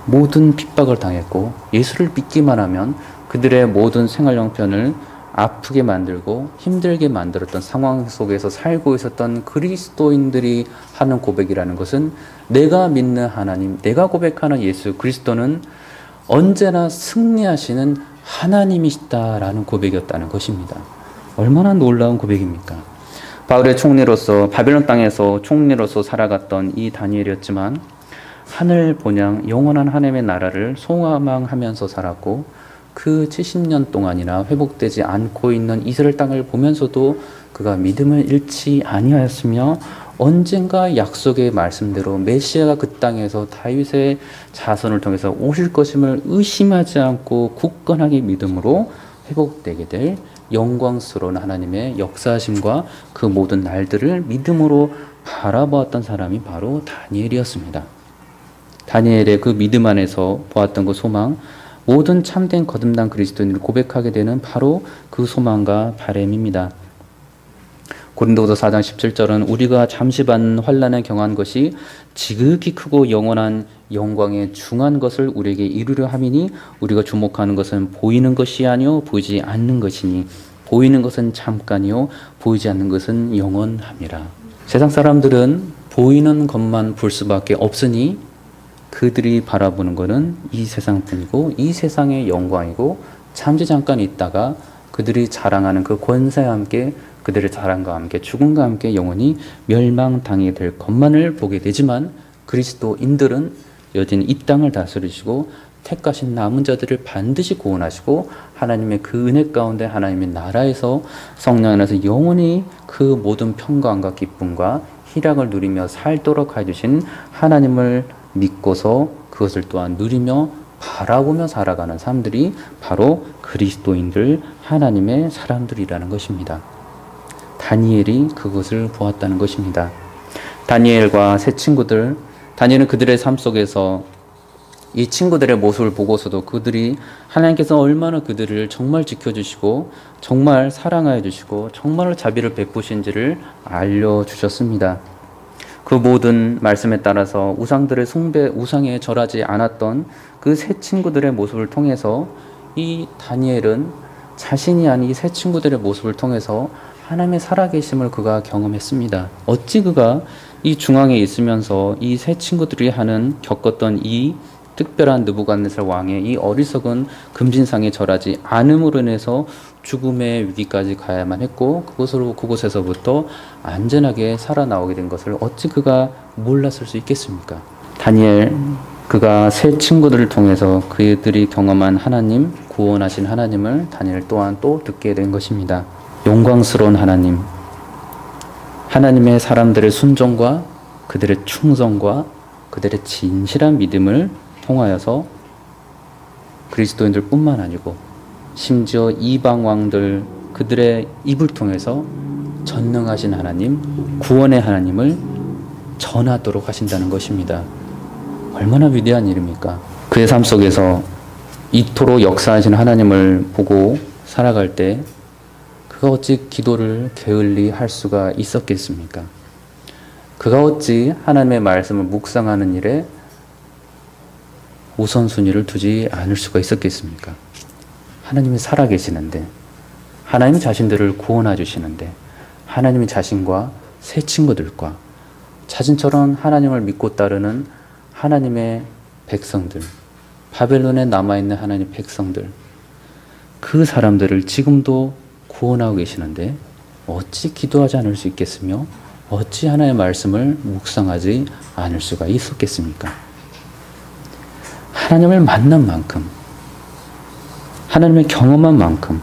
모든 핍박을 당했고 예수를 믿기만 하면 그들의 모든 생활 형편을 아프게 만들고 힘들게 만들었던 상황 속에서 살고 있었던 그리스도인들이 하는 고백이라는 것은 내가 믿는 하나님, 내가 고백하는 예수 그리스도는 언제나 승리하시는 하나님이시다라는 고백이었다는 것입니다. 얼마나 놀라운 고백입니까? 바울의 총리로서 바벨론 땅에서 총리로서 살아갔던 이 다니엘이었지만 하늘 본향 영원한 하나님의 나라를 소망하면서 살았고 그 70년 동안이나 회복되지 않고 있는 이스라엘 땅을 보면서도 그가 믿음을 잃지 아니하였으며 언젠가 약속의 말씀대로 메시아가 그 땅에서 다윗의 자손을 통해서 오실 것임을 의심하지 않고 굳건하게 믿음으로 회복되게 될 영광스러운 하나님의 역사하심과 그 모든 날들을 믿음으로 바라보았던 사람이 바로 다니엘이었습니다. 다니엘의 그 믿음 안에서 보았던 그 소망, 모든 참된 거듭난 그리스도인을 고백하게 되는 바로 그 소망과 바람입니다. 고린도서 4장 17절은 우리가 잠시 받는 환난에 경한 것이 지극히 크고 영원한 영광에 중한 것을 우리에게 이루려 함이니 우리가 주목하는 것은 보이는 것이 아니요 보이지 않는 것이니 보이는 것은 잠깐이요 보이지 않는 것은 영원함이라. 세상 사람들은 보이는 것만 볼 수밖에 없으니 그들이 바라보는 것은 이 세상뿐이고 이 세상의 영광이고 잠시 잠깐 있다가 그들이 자랑하는 그 권세와 함께 그들의 자랑과 함께 죽음과 함께 영원히 멸망당하게 될 것만을 보게 되지만 그리스도인들은 여전히 이 땅을 다스리시고 택하신 남은 자들을 반드시 구원하시고 하나님의 그 은혜 가운데 하나님의 나라에서 성령 안에서 영원히 그 모든 평강과 기쁨과 희락을 누리며 살도록 해주신 하나님을 믿고서 그것을 또한 누리며 바라보며 살아가는 사람들이 바로 그리스도인들, 하나님의 사람들이라는 것입니다. 다니엘이 그것을 보았다는 것입니다. 다니엘과 세 친구들, 다니엘은 그들의 삶 속에서 이 친구들의 모습을 보고서도 그들이 하나님께서 얼마나 그들을 정말 지켜주시고 정말 사랑하여 주시고 정말로 자비를 베푸신지를 알려주셨습니다. 그 모든 말씀에 따라서 우상들의 숭배, 우상에 절하지 않았던 그 세 친구들의 모습을 통해서 이 다니엘은 자신이 아닌 이 세 친구들의 모습을 통해서 하나님의 살아계심을 그가 경험했습니다. 어찌 그가 이 중앙에 있으면서 이 세 친구들이 겪었던 이 특별한 느부갓네살 왕의 이 어리석은 금신상에 절하지 않음으로 인해서 죽음의 위기까지 가야만 했고 그곳에서부터 안전하게 살아나오게 된 것을 어찌 그가 몰랐을 수 있겠습니까? 다니엘, 그가 세 친구들을 통해서 그들이 경험한 하나님, 구원하신 하나님을 다니엘 또한 또 듣게 된 것입니다. 영광스러운 하나님, 하나님의 사람들의 순종과 그들의 충성과 그들의 진실한 믿음을 통하여서 그리스도인들 뿐만 아니고 심지어 이방 왕들 그들의 입을 통해서 전능하신 하나님, 구원의 하나님을 전하도록 하신다는 것입니다. 얼마나 위대한 일입니까? 그의 삶 속에서 이토록 역사하신 하나님을 보고 살아갈 때 그가 어찌 기도를 게을리 할 수가 있었겠습니까? 그가 어찌 하나님의 말씀을 묵상하는 일에 우선순위를 두지 않을 수가 있었겠습니까? 하나님이 살아계시는데, 하나님 자신들을 구원해 주시는데, 하나님이 자신과 새 친구들과 자신처럼 하나님을 믿고 따르는 하나님의 백성들, 바벨론에 남아있는 하나님의 백성들, 그 사람들을 지금도 구원하고 계시는데 어찌 기도하지 않을 수 있겠으며 어찌 하나님의 말씀을 묵상하지 않을 수가 있었겠습니까? 하나님을 만난 만큼, 하나님의 경험한 만큼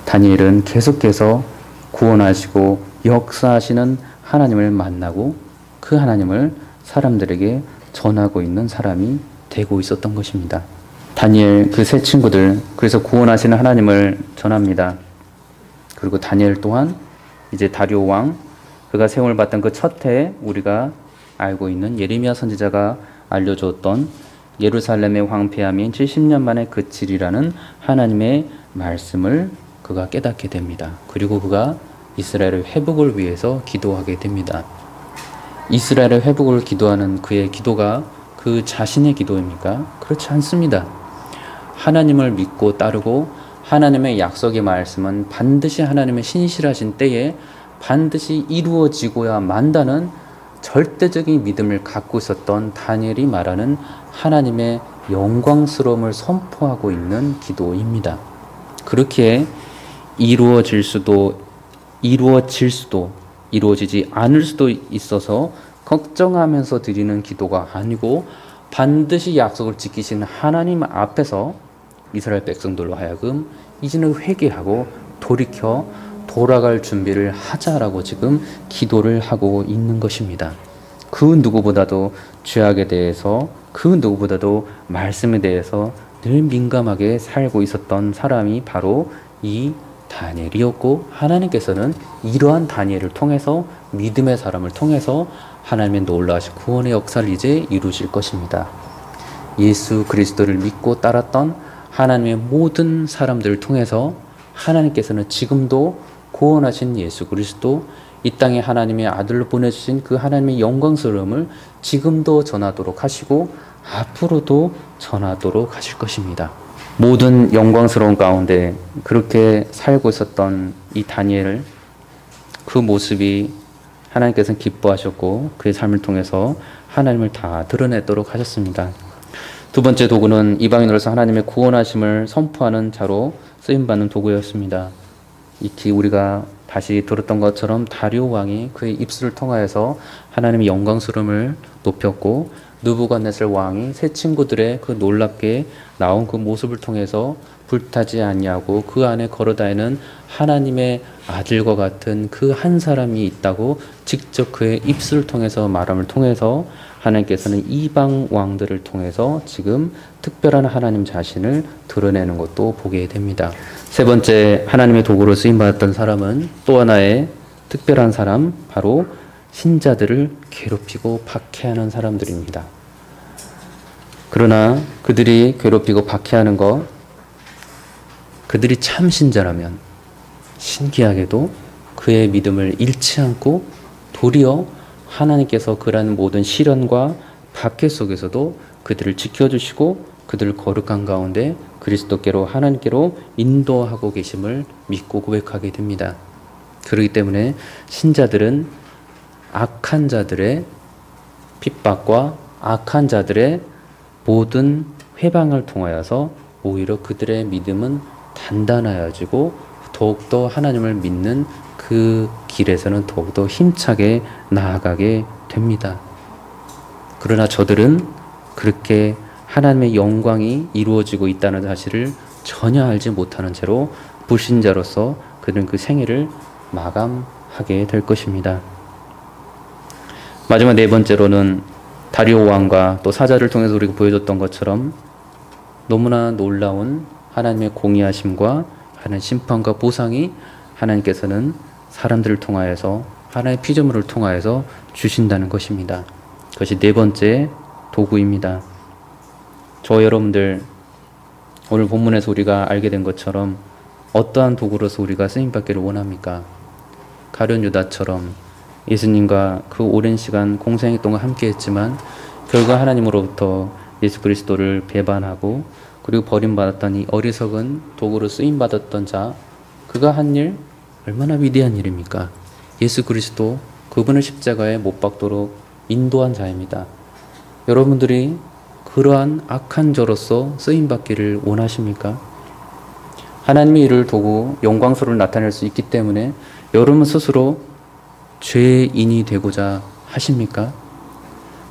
다니엘은 계속해서 구원하시고 역사하시는 하나님을 만나고 그 하나님을 사람들에게 전하고 있는 사람이 되고 있었던 것입니다. 다니엘 그 세 친구들, 그래서 구원하시는 하나님을 전합니다. 그리고 다니엘 또한 이제 다리오 왕, 그가 세움을 받던 그 첫 해에 우리가 알고 있는 예레미야 선지자가 알려주었던 예루살렘의 황폐함이 70년 만에 그치리라는 하나님의 말씀을 그가 깨닫게 됩니다. 그리고 그가 이스라엘의 회복을 위해서 기도하게 됩니다. 이스라엘의 회복을 기도하는 그의 기도가 그 자신의 기도입니까? 그렇지 않습니다. 하나님을 믿고 따르고 하나님의 약속의 말씀은 반드시 하나님의 신실하신 때에 반드시 이루어지고야 만다는 절대적인 믿음을 갖고 있었던 다니엘이 말하는 하나님의 영광스러움을 선포하고 있는 기도입니다. 그렇게 이루어질 수도 이루어지지 않을 수도 있어서 걱정하면서 드리는 기도가 아니고 반드시 약속을 지키신 하나님 앞에서 이스라엘 백성들로 하여금 이제는 회개하고 돌이켜 돌아갈 준비를 하자라고 지금 기도를 하고 있는 것입니다. 그 누구보다도 죄악에 대해서, 그 누구보다도 말씀에 대해서 늘 민감하게 살고 있었던 사람이 바로 이 다니엘이었고, 하나님께서는 이러한 다니엘을 통해서, 믿음의 사람을 통해서 하나님의 놀라우신 구원의 역사를 이제 이루실 것입니다. 예수 그리스도를 믿고 따랐던 하나님의 모든 사람들을 통해서 하나님께서는 지금도 구원하신 예수 그리스도, 이 땅에 하나님의 아들로 보내주신 그 하나님의 영광스러움을 지금도 전하도록 하시고 앞으로도 전하도록 하실 것입니다. 모든 영광스러운 가운데 그렇게 살고 있었던 이 다니엘, 그 모습이 하나님께서는 기뻐하셨고 그의 삶을 통해서 하나님을 다 드러내도록 하셨습니다. 두 번째 도구는 이방인으로서 하나님의 구원하심을 선포하는 자로 쓰임받는 도구였습니다. 익히 우리가 다시 들었던 것처럼 다리오 왕이 그의 입술을 통하여서 하나님의 영광스러움을 높였고, 느부갓네살 왕이 세 친구들의 그 놀랍게 나온 그 모습을 통해서 불타지 아니하고 그 안에 걸어다니는 하나님의 아들과 같은 그 한 사람이 있다고 직접 그의 입술을 통해서 말함을 통해서 하나님께서는 이방 왕들을 통해서 지금 특별한 하나님 자신을 드러내는 것도 보게 됩니다. 세 번째 하나님의 도구로 쓰임받았던 사람은 또 하나의 특별한 사람, 바로 신자들을 괴롭히고 박해하는 사람들입니다. 그러나 그들이 괴롭히고 박해하는 것, 그들이 참 신자라면 신기하게도 그의 믿음을 잃지 않고 도리어 하나님께서 그러한 모든 시련과 박해 속에서도 그들을 지켜주시고 그들을 거룩한 가운데 그리스도께로 하나님께로 인도하고 계심을 믿고 고백하게 됩니다. 그렇기 때문에 신자들은 악한 자들의 핍박과 악한 자들의 모든 회방을 통하여서 오히려 그들의 믿음은 단단해지고 더욱더 하나님을 믿는 그 길에서는 더욱더 힘차게 나아가게 됩니다. 그러나 저들은 그렇게 하나님의 영광이 이루어지고 있다는 사실을 전혀 알지 못하는 채로 불신자로서 그들은 그 생애를 마감하게 될 것입니다. 마지막 네 번째로는 다리오 왕과 또 사자를 통해서 우리가 보여줬던 것처럼 너무나 놀라운 하나님의 공의하심과 하나님의 심판과 보상이 하나님께서는 사람들을 통하여서 하나의 피조물을 통하여서 주신다는 것입니다. 그것이 네 번째 도구입니다. 저 여러분들 오늘 본문에서 우리가 알게 된 것처럼 어떠한 도구로서 우리가 쓰임받기를 원합니까? 가룟 유다처럼 예수님과 그 오랜 시간 공생애 동안 함께했지만 결과 하나님으로부터 예수 그리스도를 배반하고 그리고 버림받았던 이 어리석은 도구로 쓰임받았던 자, 그가 한 일 얼마나 위대한 일입니까? 예수 그리스도 그분을 십자가에 못 박도록 인도한 자입니다. 여러분들이 그러한 악한 자로서 쓰임받기를 원하십니까? 하나님의 일을 도구 영광스러움을 나타낼 수 있기 때문에 여러분 스스로 죄인이 되고자 하십니까?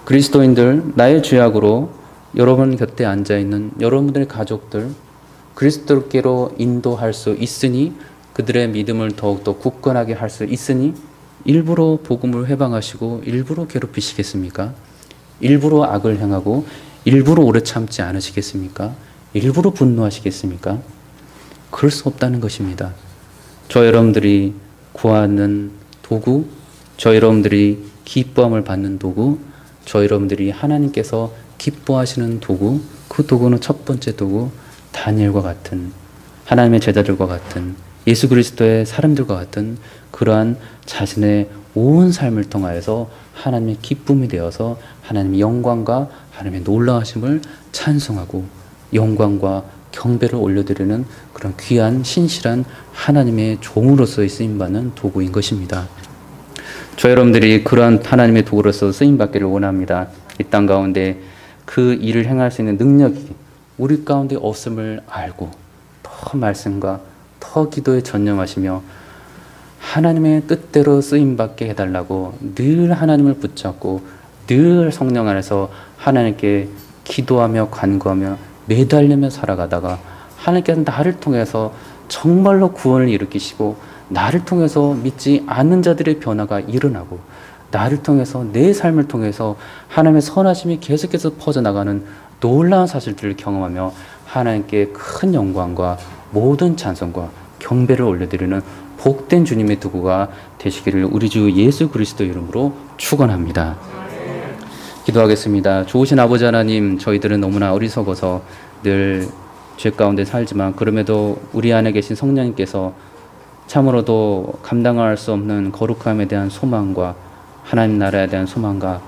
그리스도인들, 나의 죄악으로 여러분 곁에 앉아있는 여러분들의 가족들 그리스도께로 인도할 수 있으니, 그들의 믿음을 더욱더 굳건하게 할 수 있으니 일부러 복음을 회방하시고 일부러 괴롭히시겠습니까? 일부러 악을 행하고 일부러 오래 참지 않으시겠습니까? 일부러 분노하시겠습니까? 그럴 수 없다는 것입니다. 저 여러분들이 구하는 도구, 저 여러분들이 기뻐함을 받는 도구, 저 여러분들이 하나님께서 기뻐하시는 도구, 그 도구는 첫 번째 도구, 다니엘과 같은 하나님의 제자들과 같은 예수 그리스도의 사람들과 같은 그러한 자신의 온 삶을 통하여서 하나님의 기쁨이 되어서 하나님의 영광과 하나님의 놀라우심을 찬송하고 영광과 경배를 올려드리는 그런 귀한 신실한 하나님의 종으로서의 쓰임받는 도구인 것입니다. 저 여러분들이 그러한 하나님의 도구로서 쓰임받기를 원합니다. 이 땅 가운데 그 일을 행할 수 있는 능력이 우리 가운데 없음을 알고 더 말씀과 더 기도에 전념하시며 하나님의 뜻대로 쓰임받게 해달라고 늘 하나님을 붙잡고 늘 성령 안에서 하나님께 기도하며 간구하며 매달리며 살아가다가 하나님께서 나를 통해서 정말로 구원을 일으키시고 나를 통해서 믿지 않는 자들의 변화가 일어나고 나를 통해서 내 삶을 통해서 하나님의 선하심이 계속해서 퍼져나가는 놀라운 사실들을 경험하며 하나님께 큰 영광과 모든 찬송과 경배를 올려드리는 복된 주님의 도구가 되시기를 우리 주 예수 그리스도 이름으로 축원합니다. 기도하겠습니다. 좋으신 아버지 하나님, 저희들은 너무나 어리석어서 늘 죄 가운데 살지만 그럼에도 우리 안에 계신 성령님께서 참으로도 감당할 수 없는 거룩함에 대한 소망과 하나님 나라에 대한 소망과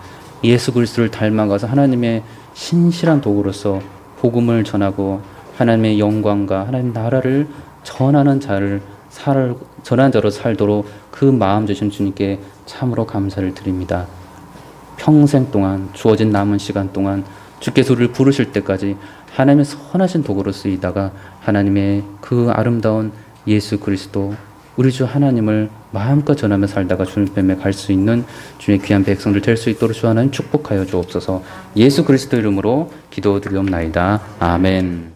예수 그리스도를 닮아가서 하나님의 신실한 도구로서 복음을 전하고 하나님의 영광과 하나님 나라를 전하는 자로 살도록 그 마음 주신 주님께 참으로 감사를 드립니다. 평생 동안 주어진 남은 시간 동안 주께서 우리를 부르실 때까지 하나님의 선하신 도구로 쓰이다가 하나님의 그 아름다운 예수 그리스도 우리 주 하나님을 마음껏 전하며 살다가 주님 뺨에 갈 수 있는 주의 귀한 백성들 될 수 있도록 주 하나님 축복하여 주옵소서. 예수 그리스도 이름으로 기도드리옵나이다. 아멘.